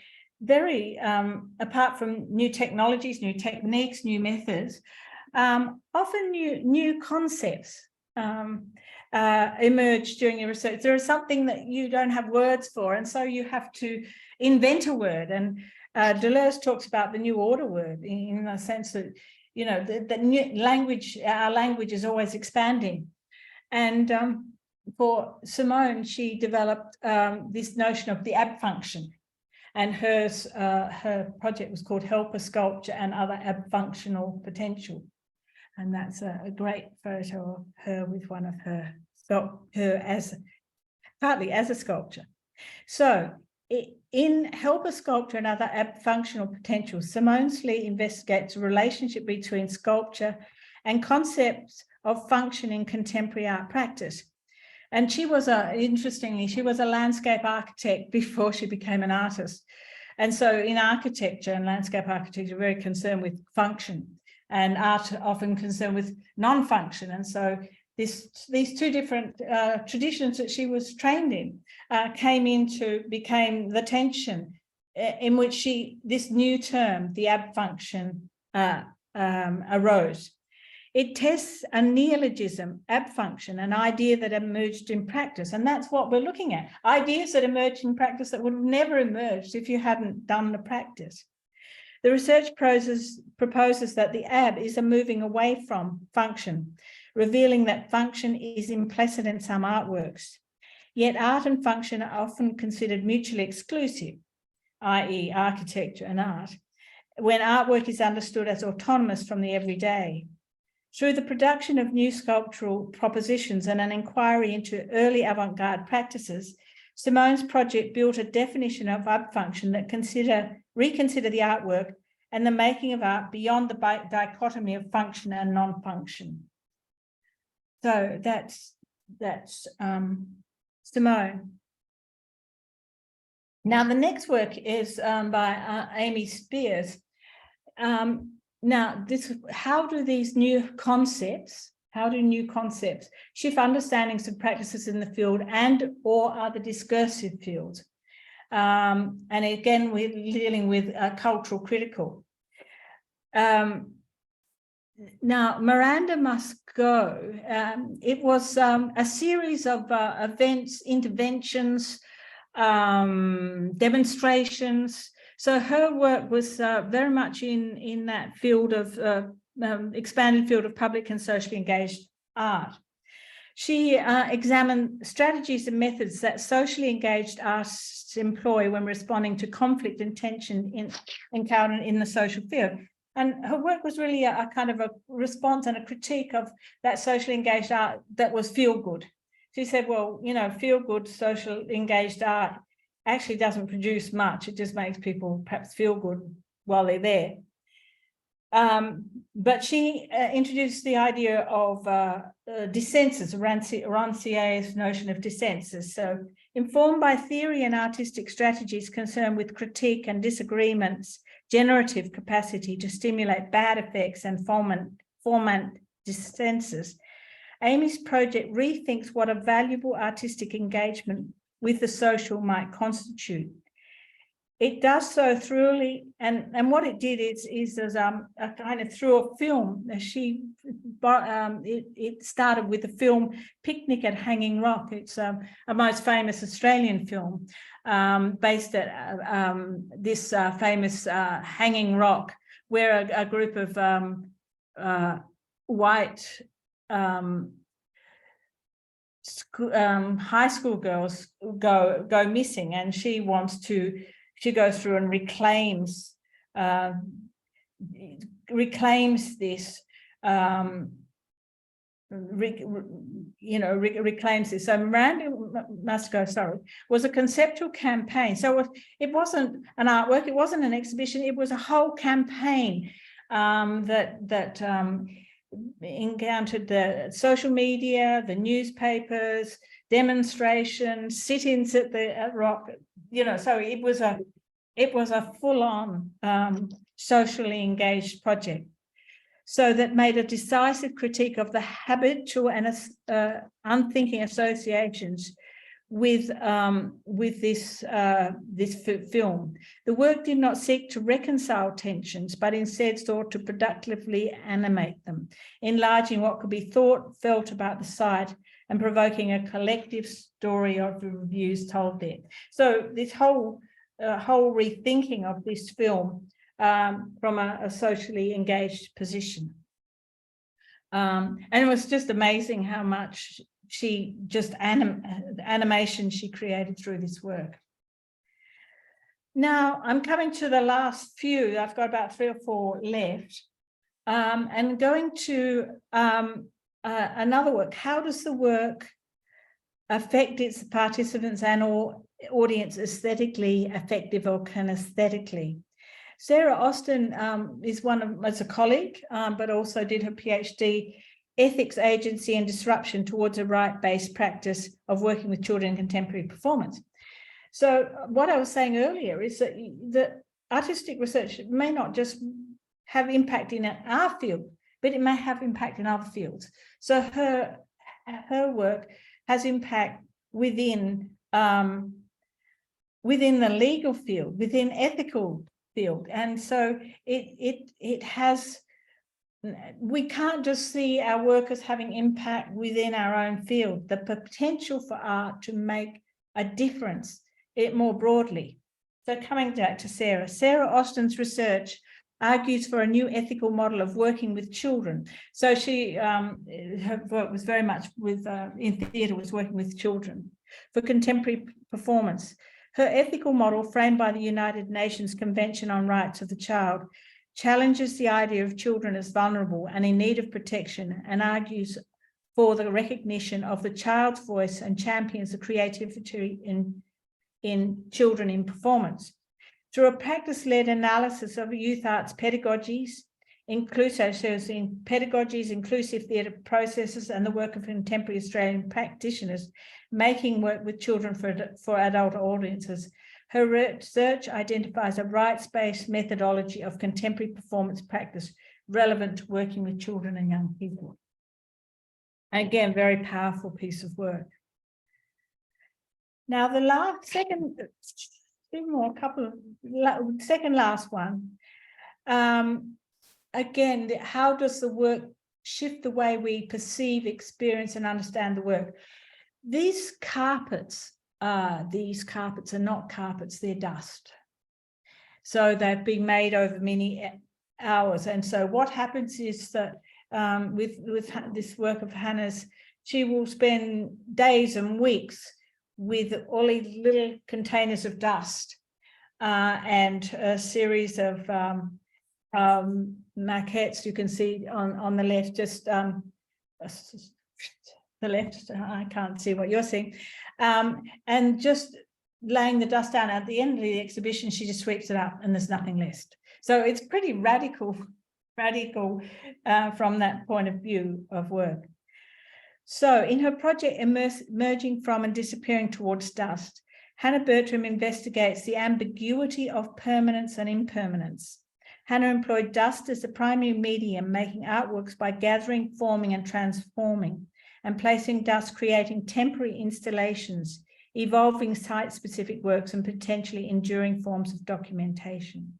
apart from new technologies, new techniques, new methods, often new concepts emerge during your research. There is something that you don't have words for, and so you have to invent a word. And Deleuze talks about the new order word in the sense that, you know, the new language, our language is always expanding. And for Simone, she developed this notion of the ab function. And her project was called Helper Sculpture and Other Ab-Functional Potential. And that's a great photo of her with one of her partly as a sculpture. So in Helper Sculpture and Other Ab-Functional Potential, Simone Slee investigates the relationship between sculpture and concepts of function in contemporary art practice. And she was interestingly, she was a landscape architect before she became an artist. And so in architecture and landscape architecture, very concerned with function, and art often concerned with non-function. And so these two different traditions that she was trained in became the tension in which this new term, the ab function, arose. It tests a neologism, ab function, an idea that emerged in practice. And that's what we're looking at. Ideas that emerged in practice that would have never emerged if you hadn't done the practice. The research proposes that the ab is a moving away from function, revealing that function is implicit in some artworks. Yet art and function are often considered mutually exclusive, i.e. architecture and art, when artwork is understood as autonomous from the everyday. Through the production of new sculptural propositions and an inquiry into early avant-garde practices, Simone's project built a definition of ab function that reconsider the artwork and the making of art beyond the dichotomy of function and non-function. So that's that's Simone. Now, the next work is by Amy Spears. Now, how do these new concepts, shift understandings of practices in the field and or other discursive fields? And again, we're dealing with cultural critical. Now, Miranda Must Go. It was a series of events, interventions, demonstrations. So her work was very much in that field of expanded field of public and socially engaged art. She examined strategies and methods that socially engaged artists employ when responding to conflict and tension encountered in the social field. And her work was really a kind of a response and a critique of that socially engaged art that was feel good. She said, well, you know, feel good social engaged art actually doesn't produce much. It just makes people perhaps feel good while they're there. But she introduced the idea of dissensus, Rancière's notion of dissensus. So informed by theory and artistic strategies concerned with critique and disagreements, generative capacity to stimulate bad effects and foment dissensus, Amy's project rethinks what a valuable artistic engagement with the social might constitute. It does so thoroughly, and what it did is as a kind of through a film. It started with the film Picnic at Hanging Rock. It's a most famous Australian film based at this famous Hanging Rock, where a group of white high school girls go missing, and she goes through and reclaims this, reclaims this. So Miranda Must Go, was a conceptual campaign. So it wasn't an artwork, it wasn't an exhibition, it was a whole campaign that encountered the social media, the newspapers, demonstrations, sit-ins at Rock. So it was a full-on socially engaged project. So that made a decisive critique of the habitual and unthinking associations with this film. The work did not seek to reconcile tensions, but instead sought to productively animate them, enlarging what could be thought, felt about the site, and provoking a collective story of the reviews told there. So this whole rethinking of this film from a socially engaged position. And it was just amazing how much animation she created through this work. Now I'm coming to the last few. I've got about 3 or 4 left, and going to another work. How does the work affect its participants and or audience aesthetically, effective or kinesthetically? Sarah Austin is a colleague, but also did her PhD, Ethics, Agency and Disruption towards a right-based practice of working with children in contemporary performance. So what I was saying earlier is that artistic research may not just have impact in our field, but it may have impact in other fields. So her work has impact within the legal field, within ethical field, and so it has. We can't just see our work as having impact within our own field. The potential for art to make a difference more broadly. So coming back to Sarah Austin's research argues for a new ethical model of working with children. So her work was very much in theatre, was working with children for contemporary performance. Her ethical model, framed by the United Nations Convention on Rights of the Child, challenges the idea of children as vulnerable and in need of protection, and argues for the recognition of the child's voice and champions the creativity in children in performance. Through a practice-led analysis of youth arts pedagogies, inclusive, so in pedagogies, inclusive theatre processes, and the work of contemporary Australian practitioners making work with children for adult audiences. Her research identifies a rights-based methodology of contemporary performance practice relevant to working with children and young people. Again, very powerful piece of work. Now, the second last one. Again, how does the work shift the way we perceive, experience, and understand the work? These carpets are not carpets, they're dust. So they've been made over many hours. And so what happens is that with this work of Hannah's, she will spend days and weeks with all these little containers of dust and a series of maquettes you can see on the left, just the left, I can't see what you're seeing, and just laying the dust down. At the end of the exhibition, she just sweeps it up and there's nothing left. So it's pretty radical from that point of view of work. So in her project, Emerging from and Disappearing Towards Dust, Hannah Bertram investigates the ambiguity of permanence and impermanence. Hannah employed dust as the primary medium, making artworks by gathering, forming, and transforming, and placing dust, creating temporary installations, evolving site-specific works, and potentially enduring forms of documentation.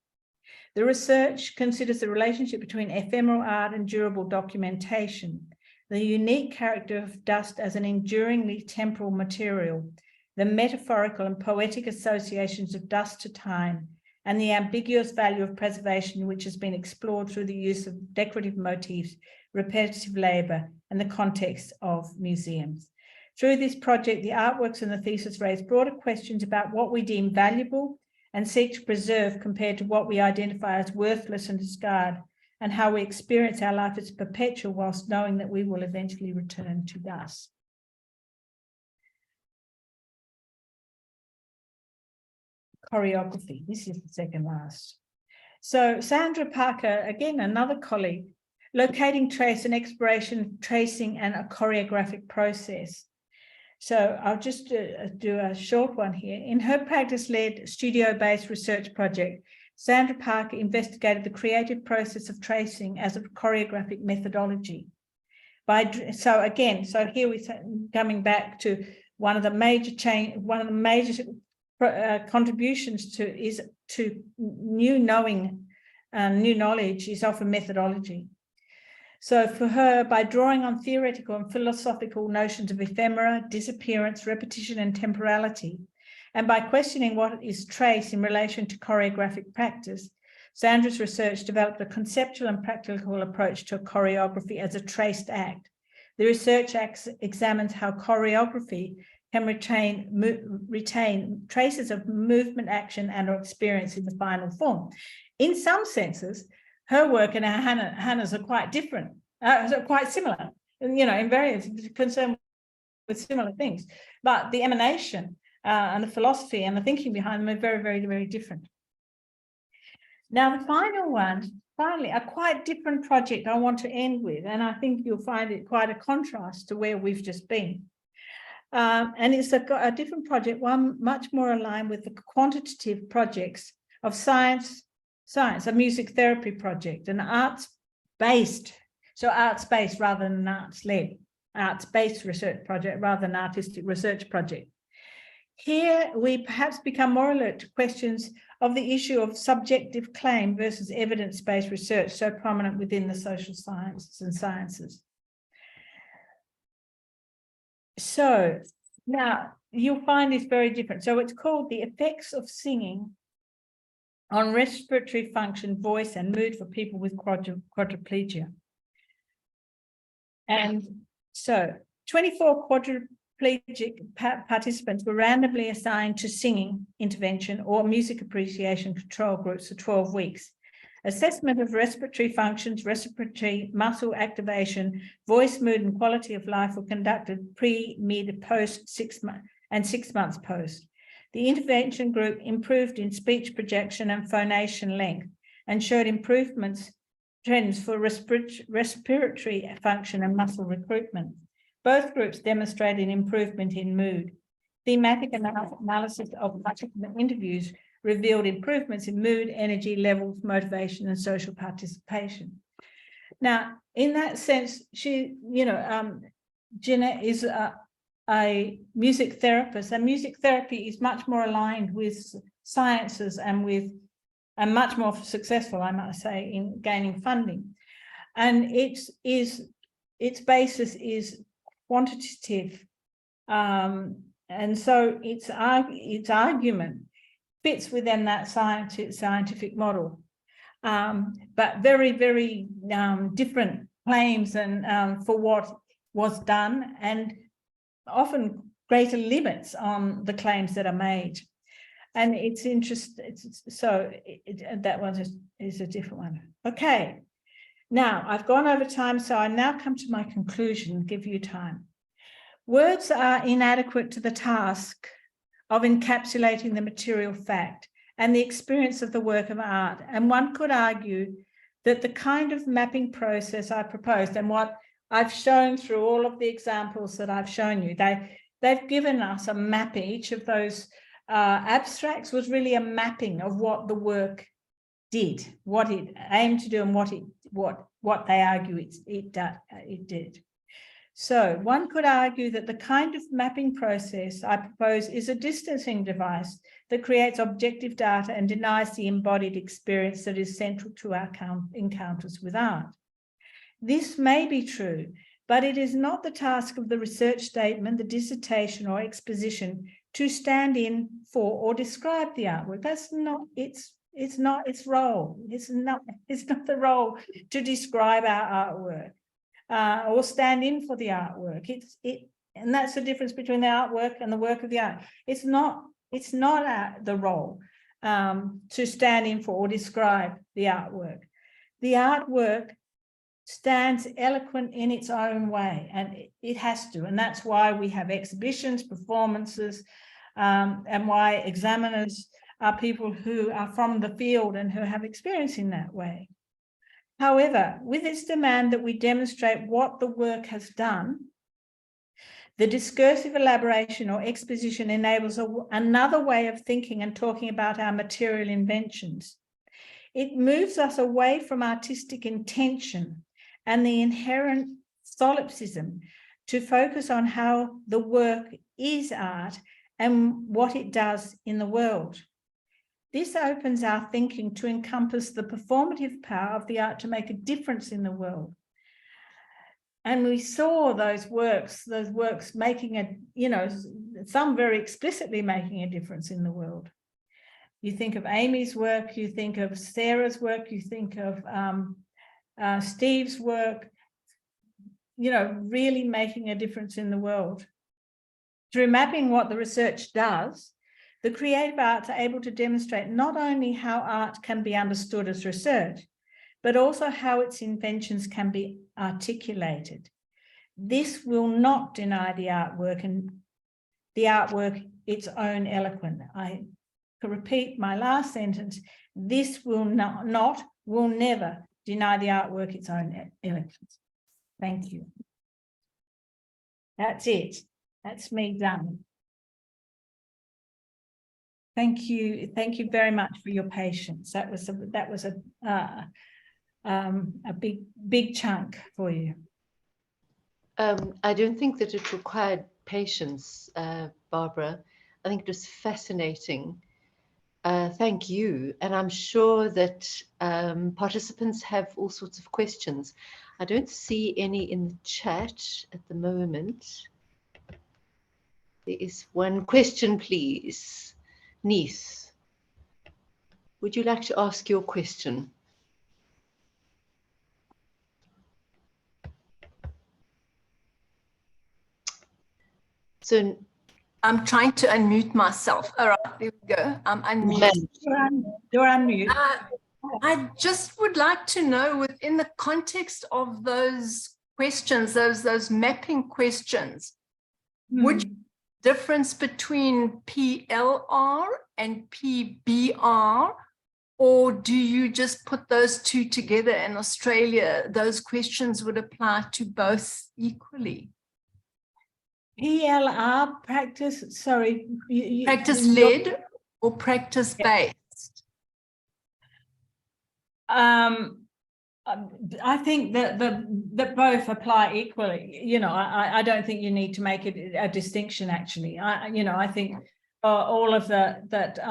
The research considers the relationship between ephemeral art and durable documentation, the unique character of dust as an enduringly temporal material, the metaphorical and poetic associations of dust to time, and the ambiguous value of preservation, which has been explored through the use of decorative motifs, repetitive labour, and the context of museums. Through this project, the artworks and the thesis raise broader questions about what we deem valuable and seek to preserve compared to what we identify as worthless and discard, and how we experience our life as perpetual whilst knowing that we will eventually return to dust. Choreography, this is the second last. So Sandra Parker, again, another colleague, locating trace and exploration, tracing, and a choreographic process. So I'll just do a short one here. In her practice-led studio-based research project, Sandra Parker investigated the creative process of tracing as a choreographic methodology. So here we're coming back to one of the major contributions to new knowing and new knowledge is often methodology. So for her, by drawing on theoretical and philosophical notions of ephemera, disappearance, repetition, and temporality, and by questioning what is trace in relation to choreographic practice, Sandra's research developed a conceptual and practical approach to choreography as a traced act. The research examines how choreography can retain traces of movement, action, and or experience in the final form. In some senses, her work and Hannah's are quite different, quite similar, in various concerned with similar things. But the emanation and the philosophy and the thinking behind them are very, very, very different. Now, the final one, finally, a quite different project I want to end with, and I think you'll find it quite a contrast to where we've just been. And it's a different project, one much more aligned with the quantitative projects of science, a music therapy project, an arts-based rather than an arts-led, arts-based research project rather than artistic research project. Here, we perhaps become more alert to questions of the issue of subjective claim versus evidence-based research, so prominent within the social sciences and sciences. So now you'll find this very different. So it's called The Effects of Singing on Respiratory Function, Voice, and Mood for People with Quadriplegia. And so 24 quadriplegic participants were randomly assigned to singing intervention or music appreciation control groups for 12 weeks. Assessment of respiratory functions, respiratory muscle activation, voice, mood, and quality of life were conducted pre, mid, post 6 months and 6 months post. The intervention group improved in speech projection and phonation length and showed improvements trends for respiratory function and muscle recruitment. Both groups demonstrated improvement in mood. Thematic analysis of participant interviews revealed improvements in mood, energy levels, motivation, and social participation. Now, in that sense, she, Jenna is a music therapist, and music therapy is much more aligned with sciences and much more successful, I must say, in gaining funding. And its basis is quantitative, and so its argument fits within that scientific model, but very, very different claims and for what was done, and often greater limits on the claims that are made. And it's interesting. So that one is a different one. Okay. Now I've gone over time, so I now come to my conclusion, give you time. Words are inadequate to the task of encapsulating the material fact and the experience of the work of art. And one could argue that the kind of mapping process I proposed, and what I've shown through all of the examples that I've shown you, they've given us a map. Each of those abstracts was really a mapping of what the work did, what it aimed to do, and what they argue it did. So one could argue that the kind of mapping process I propose is a distancing device that creates objective data and denies the embodied experience that is central to our encounters with art. This may be true, but it is not the task of the research statement, the dissertation, or exposition to stand in for or describe the artwork. That's not its role. It's not the role to describe our artwork. Or stand in for the artwork. And that's the difference between the artwork and the work of the art. It's not the role to stand in for or describe the artwork. The artwork stands eloquent in its own way, and it has to. And that's why we have exhibitions, performances, and why examiners are people who are from the field and who have experience in that way. However, with its demand that we demonstrate what the work has done, the discursive elaboration or exposition enables another way of thinking and talking about our material inventions. It moves us away from artistic intention and the inherent solipsism to focus on how the work is art and what it does in the world. This opens our thinking to encompass the performative power of the art to make a difference in the world. And we saw those works making some very explicitly making a difference in the world. You think of Amy's work, you think of Sarah's work, you think of Steve's work, really making a difference in the world. Through mapping what the research does, the creative arts are able to demonstrate not only how art can be understood as research, but also how its inventions can be articulated. This will not deny the artwork its own eloquence. I can repeat my last sentence. This will never deny the artwork its own eloquence. Thank you. That's it. That's me done. Thank you very much for your patience. That was a big chunk for you. I don't think that it required patience, Barbara. I think it was fascinating. Thank you. And I'm sure that participants have all sorts of questions. I don't see any in the chat at the moment. There is one question, please. Neith, would you like to ask your question? So I'm trying to unmute myself. All right, there we go. I'm unmuted. You're unmuted. I just would like to know, within the context of those questions, those mapping questions, would you difference between PLR and PBR Or do you just put those two together? In Australia, those questions would apply to both equally. PLR practice, sorry. Practice-led or practice-based? I think that both apply equally. You know, I don't think you need to make it a distinction. Actually, I think all of that.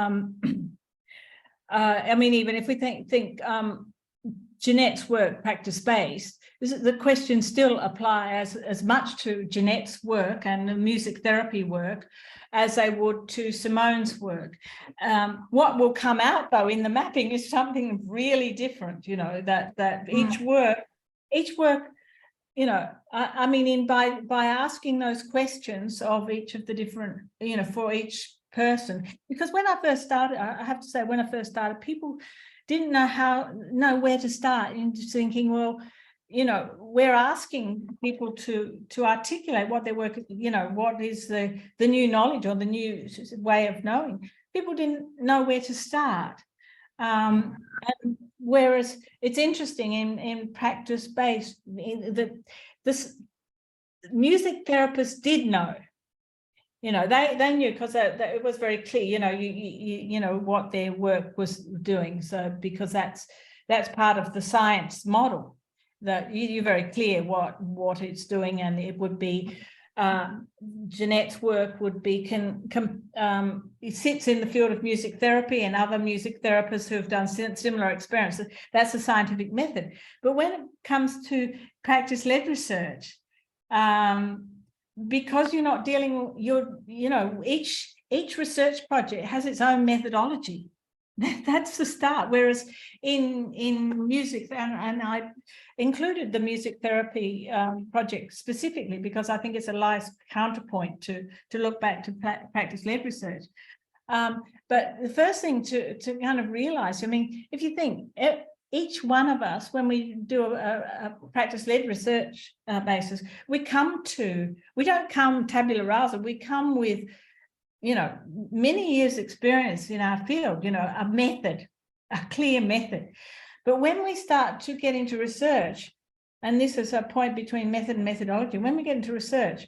I mean, even if we think Jeanette's work practice-based, the questions still apply as much to Jeanette's work and the music therapy work as they would to Simone's work. What will come out though in the mapping is something really different, you know, that each work, you know, I mean, by asking those questions of each of the different, you know, for each person, because when I first started, I have to say, when I first started, people didn't know where to start, and just thinking, well, you know, we're asking people to articulate what their work, you know, what is the new knowledge or the new way of knowing. People didn't know where to start. And whereas it's interesting in practice-based, this music therapists did know. You know, they knew, because it was very clear, you know, you know what their work was doing. So because that's part of the science model, that you're very clear what it's doing, and it would be Jeanette's work would be it sits in the field of music therapy, and other music therapists who have done similar experiences. That's a scientific method. But when it comes to practice-led research, because you're not dealing, you know, each research project has its own methodology. That's the start. Whereas in music, and I included the music therapy project specifically because I think it's a nice counterpoint to look back to practice-led research. But the first thing to kind of realize, I mean, if you think each one of us, when we do a practice-led research basis, we don't come tabula rasa, we come with, you know, many years experience in our field, you know, a method, a clear method. But when we start to get into research, and this is a point between method and methodology, when we get into research,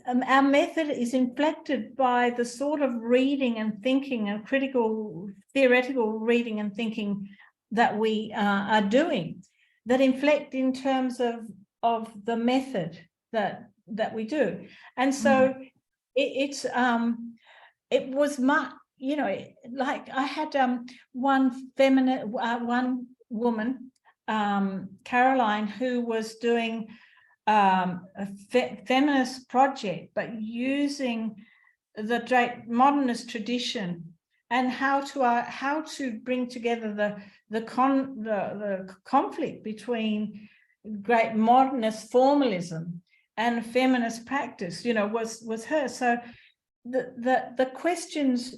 our method is inflected by the sort of reading and thinking and critical theoretical reading and thinking that we are doing, that inflect in terms of the method that we do. And so it was much, you know, like I had one woman, Caroline, who was doing a feminist project, but using the modernist tradition and how to bring together the conflict between great modernist formalism and feminist practice, you know, was her. So the questions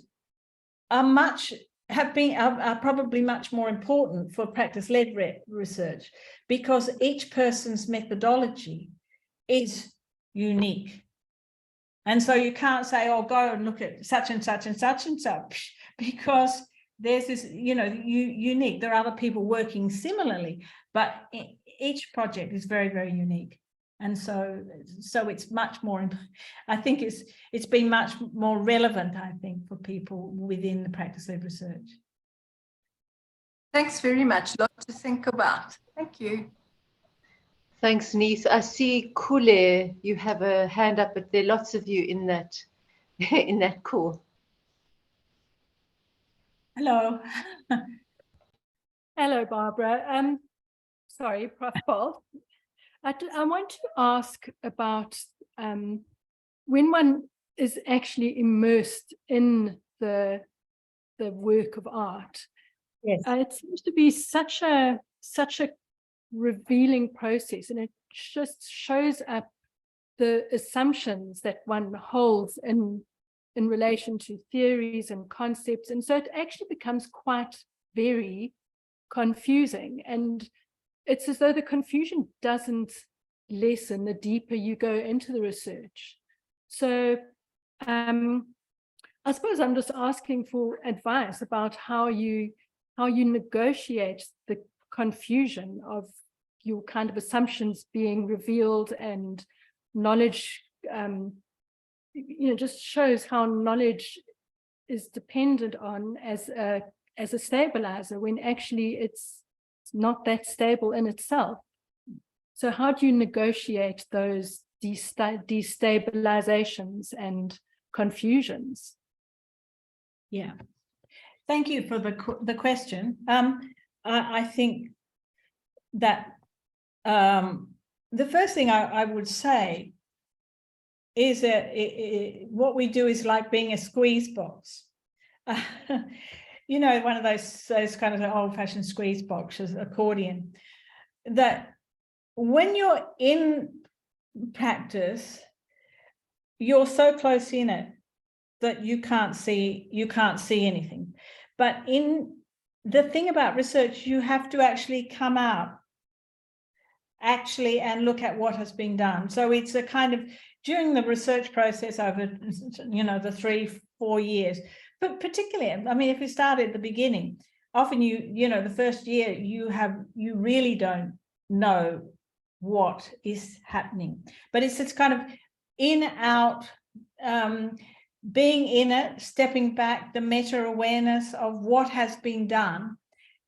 are probably much more important for practice-led research, because each person's methodology is unique. And so you can't say, oh, go and look at such and such and such and such, because there's this, you know, unique. There are other people working similarly, but each project is very, very unique. And so it's much more, I think it's been much more relevant, I think, for people within the practice-led research. Thanks very much. A lot to think about. Thank you. Thanks, Nice. I see Kule, you have a hand up, but there are lots of you in that call. Hello. Hello, Barbara. Sorry, Prof. Paul. I want to ask about when one is actually immersed in the work of art. Yes. It seems to be such a revealing process, and it just shows up the assumptions that one holds in relation to theories and concepts, and so it actually becomes quite very confusing, and it's as though the confusion doesn't lessen the deeper you go into the research. So I I suppose I'm just asking for advice about how you negotiate the confusion of your kind of assumptions being revealed, and knowledge, just shows how knowledge is dependent on as a stabilizer, when actually it's not that stable in itself. So how do you negotiate those destabilizations and confusions? Yeah, thank you for the question. I think that the first thing I would say is that what we do is like being a squeeze box. One of those kind of old-fashioned squeeze boxes, accordion, that when you're in practice, you're so close in it that you can't see anything. But in the thing about research, you have to actually come out and look at what has been done. So it's a kind of, during the research process over, the 3-4 years, but particularly, I mean, if we start at the beginning, often the first year you really don't know what is happening, but it's kind of in, out, being in it, stepping back, the meta-awareness of what has been done,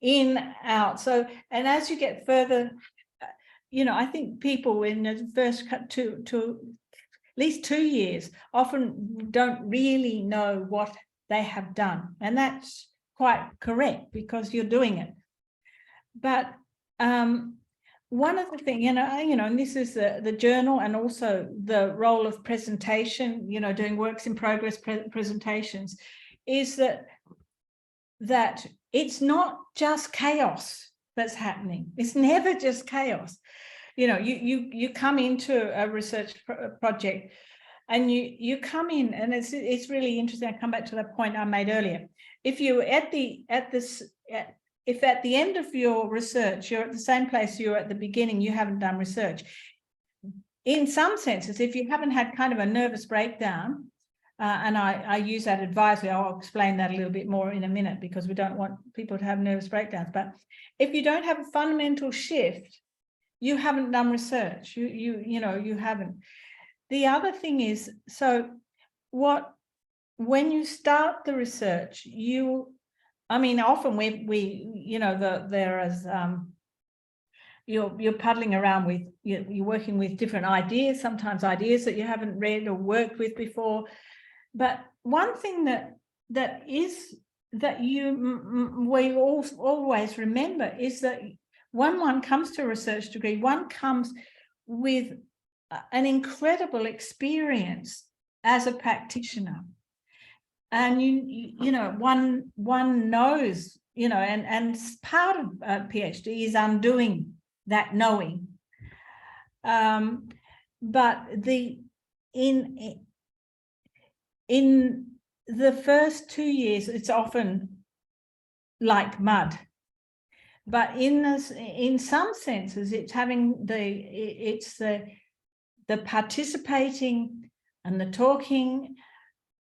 in, out. So, and as you get further, I think people in the first to at least 2 years often don't really know what they have done. And that's quite correct, because you're doing it. But one of the things, and this is the journal, and also the role of presentation, doing works in progress presentations, is that it's not just chaos that's happening. It's never just chaos. You come into a research project, and you come in, and it's really interesting. I come back to that point I made earlier. If you if at the end of your research, you're at the same place you were at the beginning, you haven't done research. In some senses, if you haven't had kind of a nervous breakdown, and I use that advisory, I'll explain that a little bit more in a minute, because we don't want people to have nervous breakdowns. But if you don't have a fundamental shift, you haven't done research. You haven't. The other thing is, so when you start the research, often you're puddling around with, you're working with different ideas, sometimes ideas that you haven't read or worked with before. But one thing we always remember is that when one comes to a research degree, one comes with an incredible experience as a practitioner. And one knows, and part of a PhD is undoing that knowing. But in the first 2 years, it's often like mud. But in some senses, it's having the participating and the talking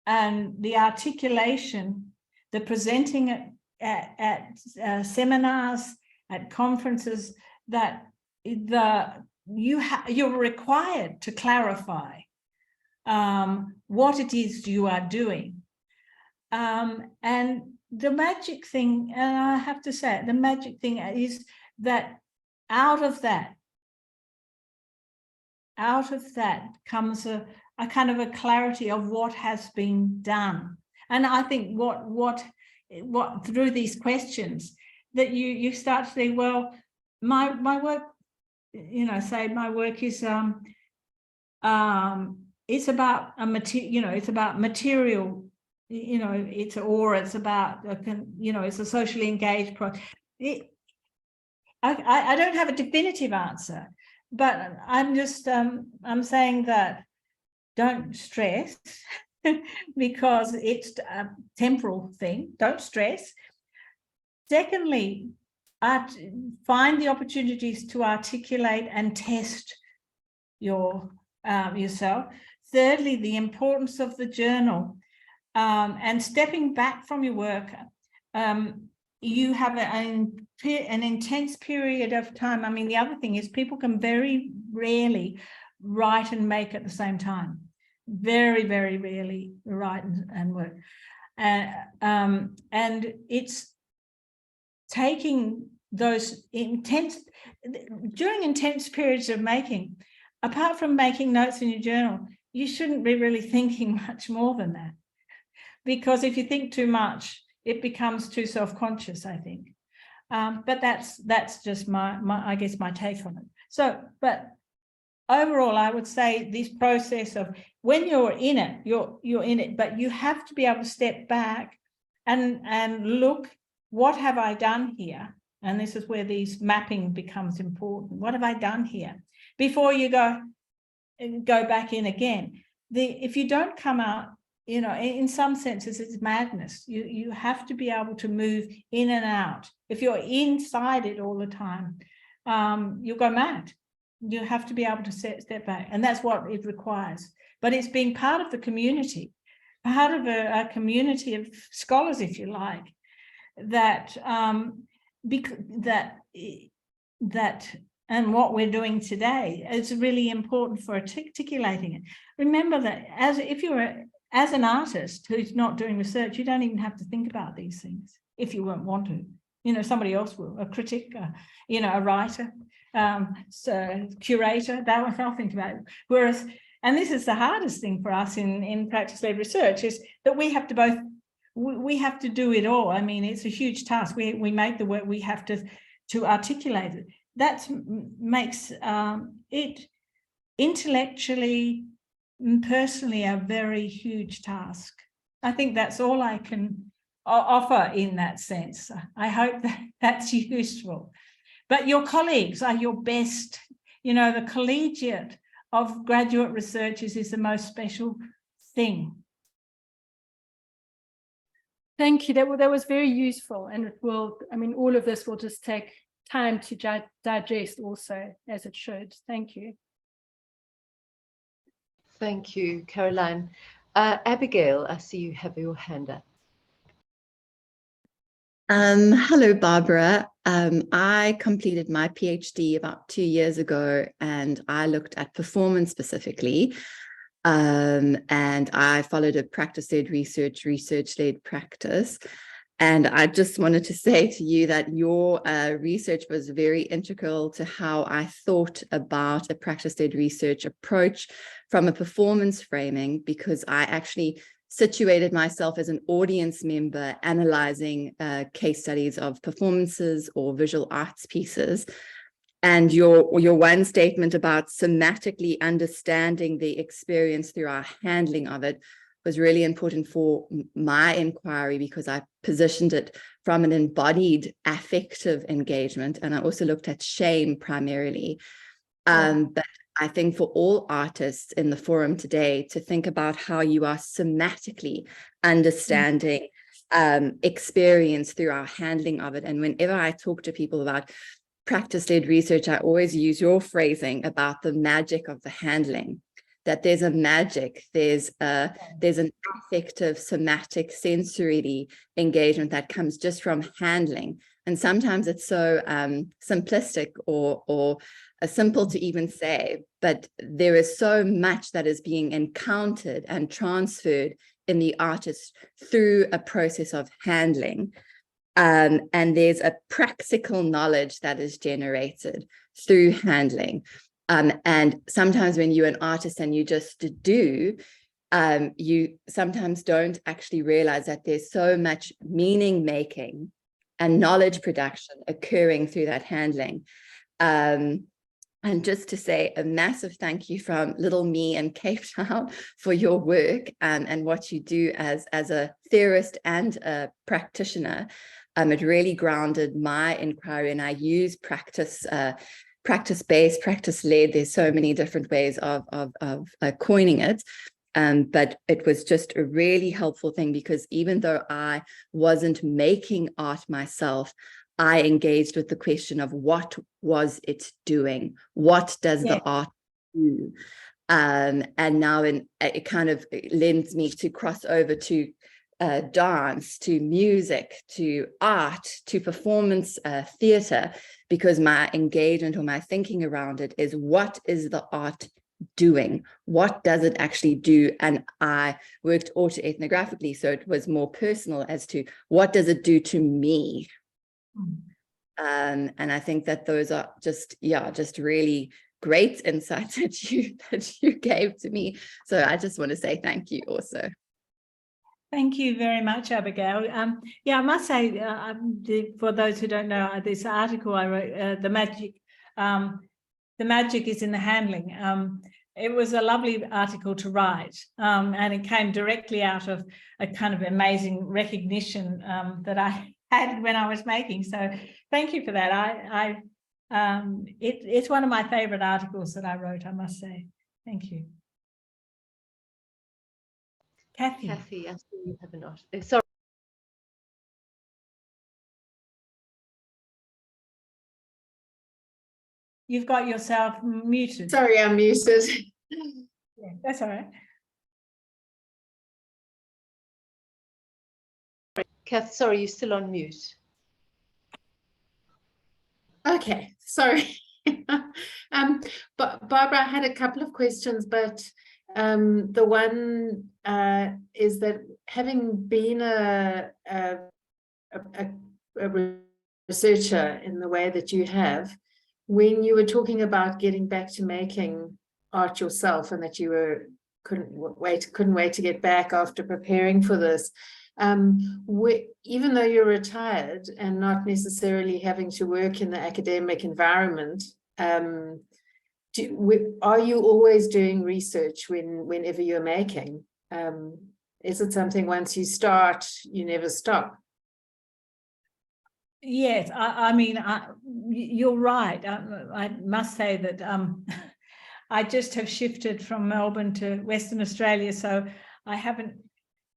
and the articulation, the presenting at seminars, at conferences, that you're required to clarify what it is you are doing. And the magic thing, and I have to say it, the magic thing is that out of that comes a kind of a clarity of what has been done. And I think what through these questions that you start to say, well, my work, say my work is it's about a material, it's about material, it's about it's a socially engaged project. I don't have a definitive answer, but I'm just I'm saying that don't stress because it's a temporal thing. Don't stress. Secondly, find the opportunities to articulate and test yourself. Thirdly, the importance of the journal. and stepping back from your work, you have an intense period of time. I mean, the other thing is people can very rarely write and make at the same time. Very, very rarely write and work. And it's taking those during intense periods of making, apart from making notes in your journal, you shouldn't be really thinking much more than that. Because if you think too much, it becomes too self-conscious, I think. But that's just my I guess my take on it. So, but overall, I would say this process of when you're in it, you're in it, but you have to be able to step back and look, what have I done here? And this is where these mapping becomes important. What have I done here? Before you go back in again. If you don't come out, you know, in some senses, it's madness. You have to be able to move in and out. If you're inside it all the time, you'll go mad. You have to be able to step back, and that's what it requires. But it's being part of the community, part of a community of scholars, if you like, that and what we're doing today is really important for articulating it. Remember that as an artist who's not doing research, you don't even have to think about these things if you won't want to. You know, somebody else will, a critic, you know, a writer, so curator, they'll think about it. Whereas, and this is the hardest thing for us in practice-led research, is that we have to do it all. I mean, it's a huge task. We make the work, we have to articulate it. That makes it intellectually and personally a very huge task. I think that's all I can offer in that sense. I hope that that's useful. But your colleagues are your best. You know, the collegiate of graduate researchers is the most special thing. Thank you. That was very useful, and it will, I mean, all of this will just take time to digest also, as it should. Thank you. Thank you, Caroline. Abigail, I see you have your hand up. Hello, Barbara. I completed my PhD about 2 years ago, and I looked at performance specifically. And I followed a practice-led research-led practice. And I just wanted to say to you that your research was very integral to how I thought about a practice-led research approach from a performance framing, because I actually situated myself as an audience member analyzing case studies of performances or visual arts pieces. And your one statement about somatically understanding the experience through our handling of it was really important for my inquiry, because I positioned it from an embodied affective engagement. And I also looked at shame primarily. But I think for all artists in the forum today to think about how you are somatically understanding experience through our handling of it. And whenever I talk to people about practice-led research, I always use your phrasing about the magic of the handling, that there's a magic, there's an affective, somatic, sensory engagement that comes just from handling. And sometimes it's so simplistic or simple to even say, but there is so much that is being encountered and transferred in the artist through a process of handling. And there's a practical knowledge that is generated through handling. And sometimes when you're an artist and you just do, you sometimes don't actually realize that there's so much meaning making and knowledge production occurring through that handling. And just to say a massive thank you from little me in Cape Town for your work and what you do as a theorist and a practitioner. It really grounded my inquiry, and I use practice-based, practice-led. There's so many different ways of coining it. But it was just a really helpful thing, because even though I wasn't making art myself, I engaged with the question of what was it doing? What does the art do? And now it kind of lends me to cross over to dance, to music, to art, to performance theatre, because my engagement or my thinking around it is, what is the art doing? What does it actually do? And I worked autoethnographically, so it was more personal as to what does it do to me? And I think that those are just really great insights that you gave to me. So I just want to say thank you also. Thank you very much, Abigail. Yeah, I must say, for those who don't know, this article I wrote, the magic is in the handling. It was a lovely article to write, and it came directly out of a kind of amazing recognition that I had when I was making. So thank you for that. It's one of my favorite articles that I wrote, I must say. Thank you. Kathy. Kathy, I see you have an art. Sorry. You've got yourself muted. Sorry, I'm muted. Yeah, that's all right. Kath, sorry, you're still on mute. Okay, sorry. But Barbara, I had a couple of questions, but the one is that, having been a researcher in the way that you have, when you were talking about getting back to making art yourself, and that you couldn't wait to get back after preparing for this, even though you're retired and not necessarily having to work in the academic environment, are you always doing research whenever you're making? Is it something, once you start, you never stop? Yes, I mean, you're right. I must say that I just have shifted from Melbourne to Western Australia, so I haven't,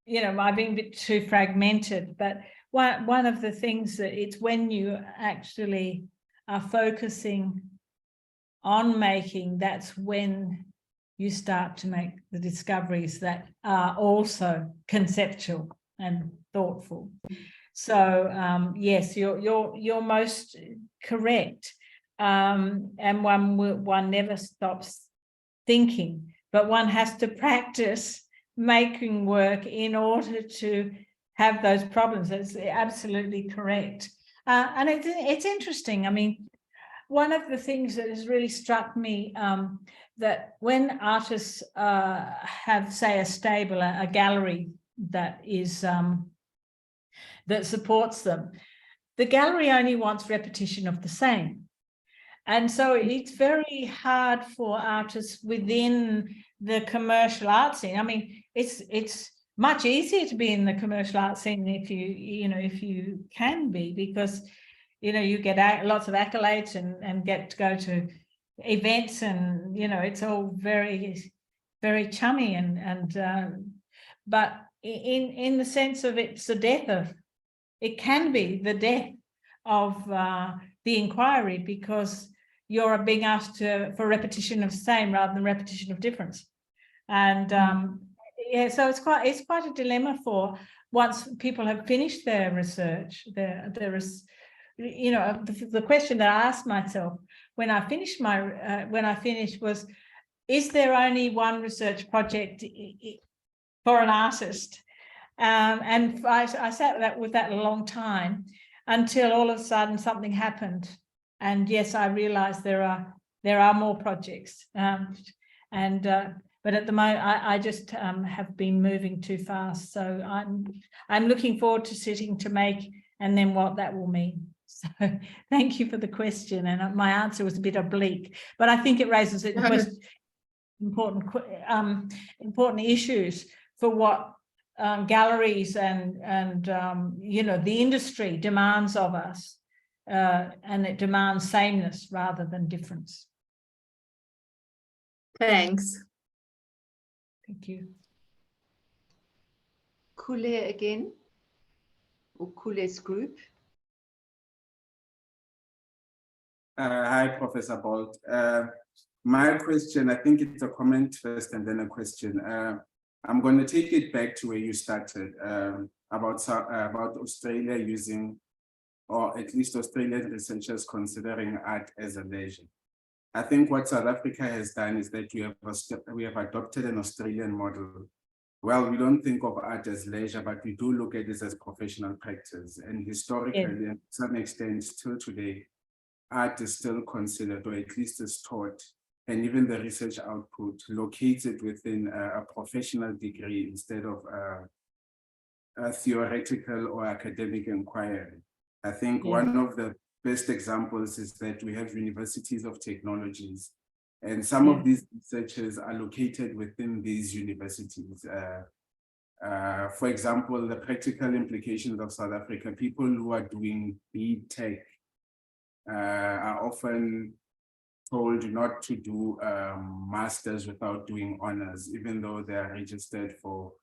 I've been a bit too fragmented. But one of the things that it's when you actually are focusing on making, that's when you start to make the discoveries that are also conceptual and thoughtful. So yes, you're most correct, and one never stops thinking, but one has to practice making work in order to have those problems. That's absolutely correct, and it's interesting. I mean, one of the things that has really struck me, that when artists have, say, a stable, a gallery that is that supports them, the gallery only wants repetition of the same. And so it's very hard for artists within the commercial art scene. I mean, it's much easier to be in the commercial art scene if you can be, because you get lots of accolades and get to go to events, and it's all very, very chummy, but in the sense of it can be the death of the inquiry, because you're being asked for repetition of same rather than repetition of difference. And yeah, so it's quite a dilemma for, once people have finished their research. There is, the question that I asked myself when I finished was, is there only one research project for an artist? And I sat with that a long time, until all of a sudden something happened, and yes, I realized there are more projects, but at the moment I just have been moving too fast. So I'm looking forward to sitting to make, and then what that will mean. So thank you for the question, and my answer was a bit oblique, but I think it raises important issues for what galleries and the industry demands of us, and it demands sameness rather than difference. Thanks. Thank you. Kule again, or Kule's group. Hi, Professor Bolt. My question, I think it's a comment first and then a question. I'm going to take it back to where you started about Australia using, or at least Australian researchers considering art as a leisure. I think what South Africa has done is that we have adopted an Australian model. Well, we don't think of art as leisure, but we do look at this as professional practice. And historically, and to some extent, still today, art is still considered, or at least is taught, and even the research output located within a professional degree instead of a theoretical or academic inquiry. I think one of the best examples is that we have universities of technologies, and some of these researchers are located within these universities. For example, the practical implications of South Africa, people who are doing BTech tech are often told not to do masters without doing honors, even though they are registered for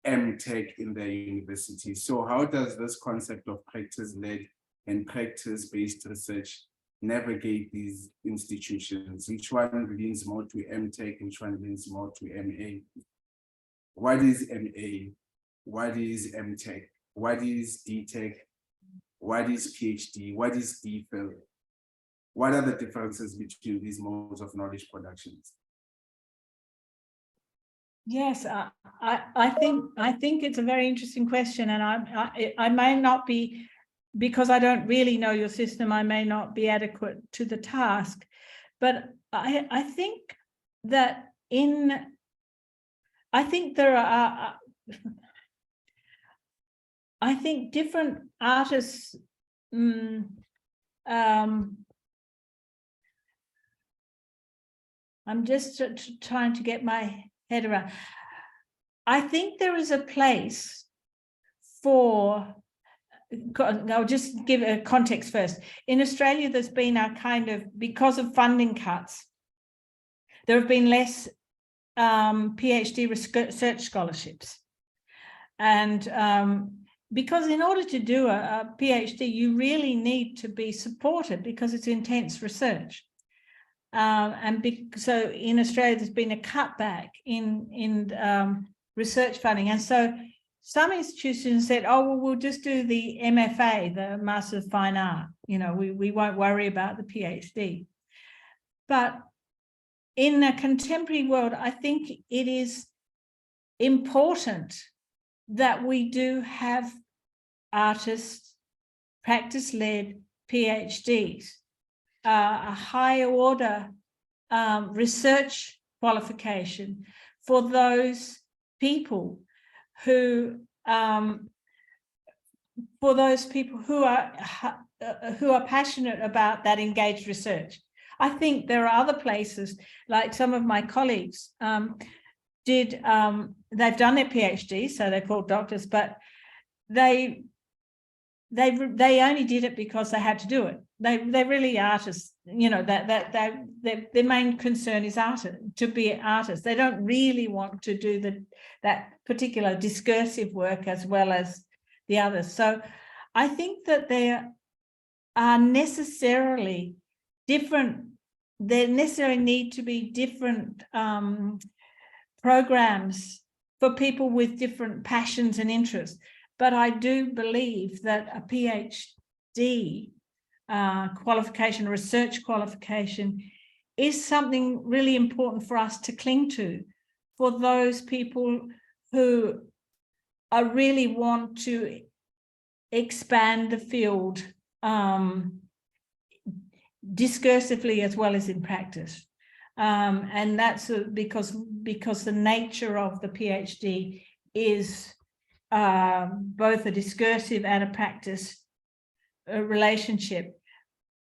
MTech in their university. So how does this concept of practice-led and practice-based research navigate these institutions? Which one leans more to MTech, which one leans more to MA? What is MA? What is MTech? What is DTech? What is PhD? What is DPhil? What are the differences between these modes of knowledge productions? Yes, I think it's a very interesting question, and I may not be, because I don't really know your system, I may not be adequate to the task, but I think that I think there are I think different artists I'm just trying to get my head around. I think there is a place for, I'll just give a context first. In Australia, there's been a kind of, because of funding cuts, there have been less PhD research scholarships. And because in order to do a PhD, you really need to be supported because it's intense research. So in Australia, there's been a cutback in research funding. And so some institutions said, oh, well, we'll just do the MFA, the Master of Fine Art. You know, we won't worry about the PhD. But in a contemporary world, I think it is important that we do have artists, practice-led PhDs, a higher order research qualification for those people who are passionate about that engaged research. I think there are other places, like some of my colleagues they've done their PhD, so they're called doctors, but they only did it because they had to do it. They're really artists, you know, their main concern is to be artists. They don't really want to do that particular discursive work as well as the others. So I think that there are necessarily different, there necessarily need to be different programs for people with different passions and interests. But I do believe that a PhD qualification, research qualification, is something really important for us to cling to, for those people who really want to expand the field discursively as well as in practice. And that's because the nature of the PhD is both a discursive and a practice relationship.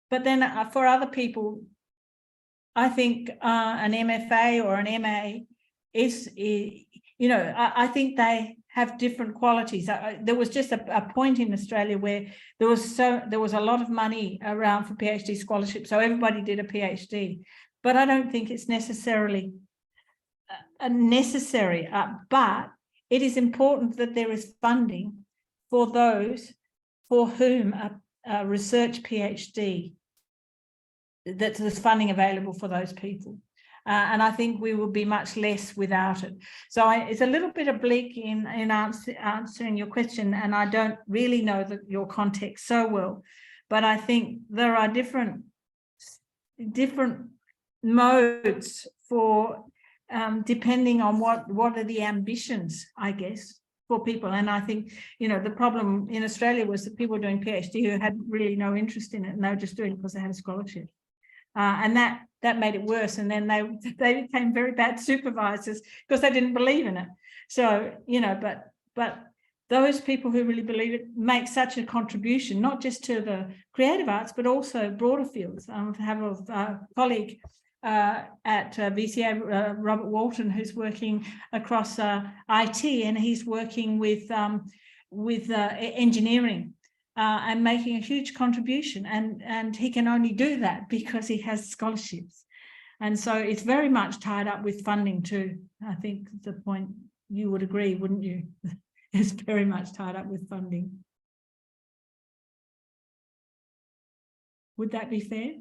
But then for other people, I think an MFA or an MA is, you know, I think they have different qualities. There was just a point in Australia where there was a lot of money around for PhD scholarships, so everybody did a PhD. But I don't think it's necessarily necessary, but it is important that there is funding for those for whom a research PhD, that there's funding available for those people. And I think we will be much less without it. So it's a little bit oblique in answering your question, and I don't really know your context so well, but I think there are different modes for depending on what are the ambitions, I guess, for people. And I think, you know, the problem in Australia was that people doing PhD who had really no interest in it, and they were just doing it because they had a scholarship. And that made it worse. And then they became very bad supervisors because they didn't believe in it. So, you know, but those people who really believe it make such a contribution, not just to the creative arts, but also broader fields. I have a colleague at VCA, Robert Walton, who's working across IT, and he's working with engineering. And making a huge contribution, and he can only do that because he has scholarships. And so it's very much tied up with funding too. I think the point, you would agree, wouldn't you? It's very much tied up with funding. Would that be fair?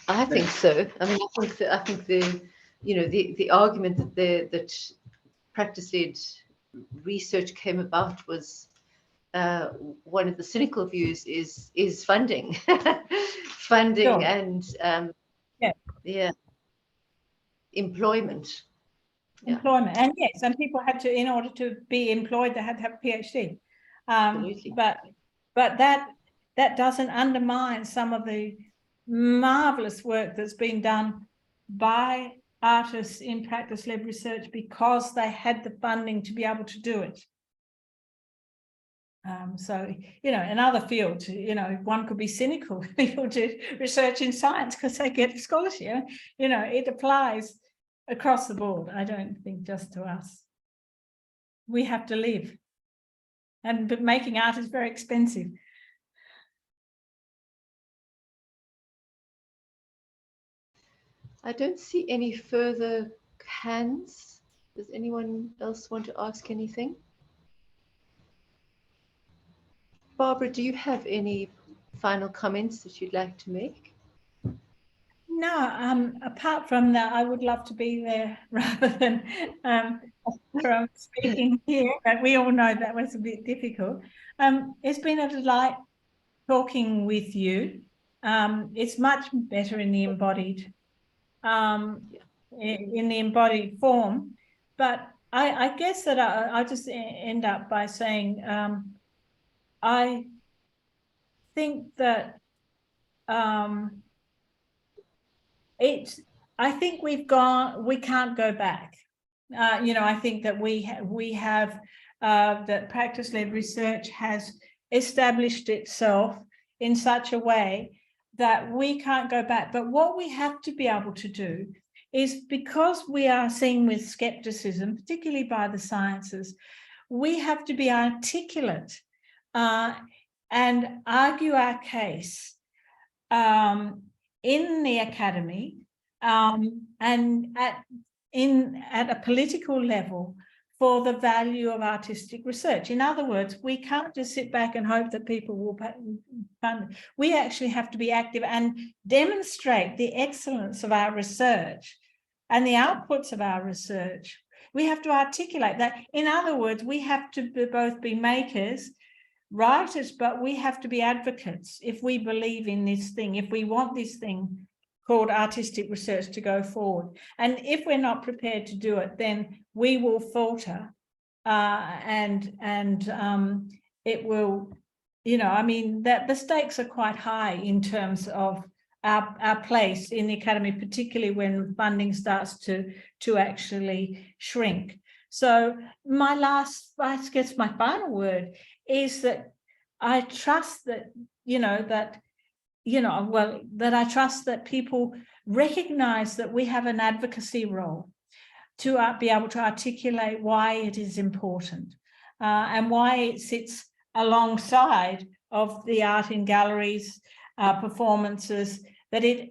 I think so. I mean, I think the you know the argument that practice-led research came about was one of the cynical views is funding, funding, sure. And employment. Employment, and yes, and people had to, in order to be employed, they had to have a PhD. But that doesn't undermine some of the marvelous work that's been done by artists in practice-led research because they had the funding to be able to do it. So, you know, in other fields, you know, one could be cynical. People do research in science because they get a scholarship. You know, it applies across the board. I don't think just to us. We have to live. But making art is very expensive. I don't see any further hands. Does anyone else want to ask anything? Barbara, do you have any final comments that you'd like to make? No, apart from that, I would love to be there rather than from speaking here, but we all know that was a bit difficult. It's been a delight talking with you. It's much better in the embodied form, but I guess that I just end up by saying I think that I think we can't go back. You know, I think that we have that practice-led research has established itself in such a way that we can't go back. But what we have to be able to do is, because we are seen with skepticism, particularly by the sciences, we have to be articulate and argue our case in the academy and at a political level for the value of artistic research. In other words, we can't just sit back and hope that people will fund. We actually have to be active and demonstrate the excellence of our research and the outputs of our research. We have to articulate that. In other words, we have to both be makers, writers, but we have to be advocates if we believe in this thing, if we want this thing called artistic research to go forward. And if we're not prepared to do it, then we will falter and it will, you know, I mean, that the stakes are quite high in terms of our place in the academy, particularly when funding starts to actually shrink. So I guess my final word is that I trust that, that I trust that people recognize that we have an advocacy role to be able to articulate why it is important and why it sits alongside of the art in galleries, performances, that it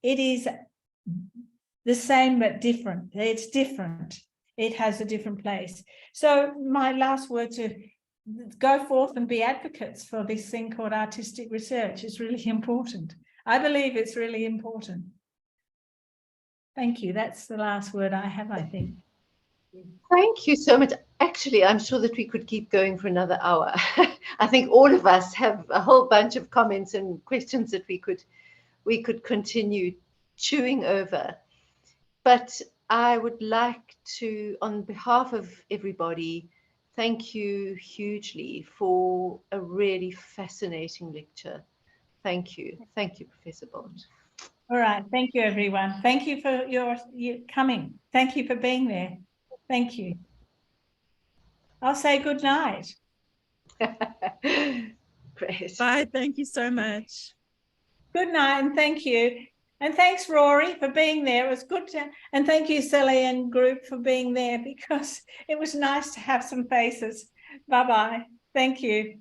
is the same but different. It's different. It has a different place. So my last words are, go forth and be advocates for this thing called artistic research. It's really important. I believe it's really important. Thank you. That's the last word I have, I think. Thank you so much. Actually, I'm sure that we could keep going for another hour. I think all of us have a whole bunch of comments and questions that we could continue chewing over. But I would like to, on behalf of everybody, thank you hugely for a really fascinating lecture. Thank you. Thank you, Professor Bolt. All right. Thank you, everyone. Thank you for your coming. Thank you for being there. Thank you. I'll say good night. Great. Bye. Thank you so much. Good night and thank you. And thanks, Rory, for being there. It was good to, and thank you, Sally and group, for being there because it was nice to have some faces. Bye-bye. Thank you.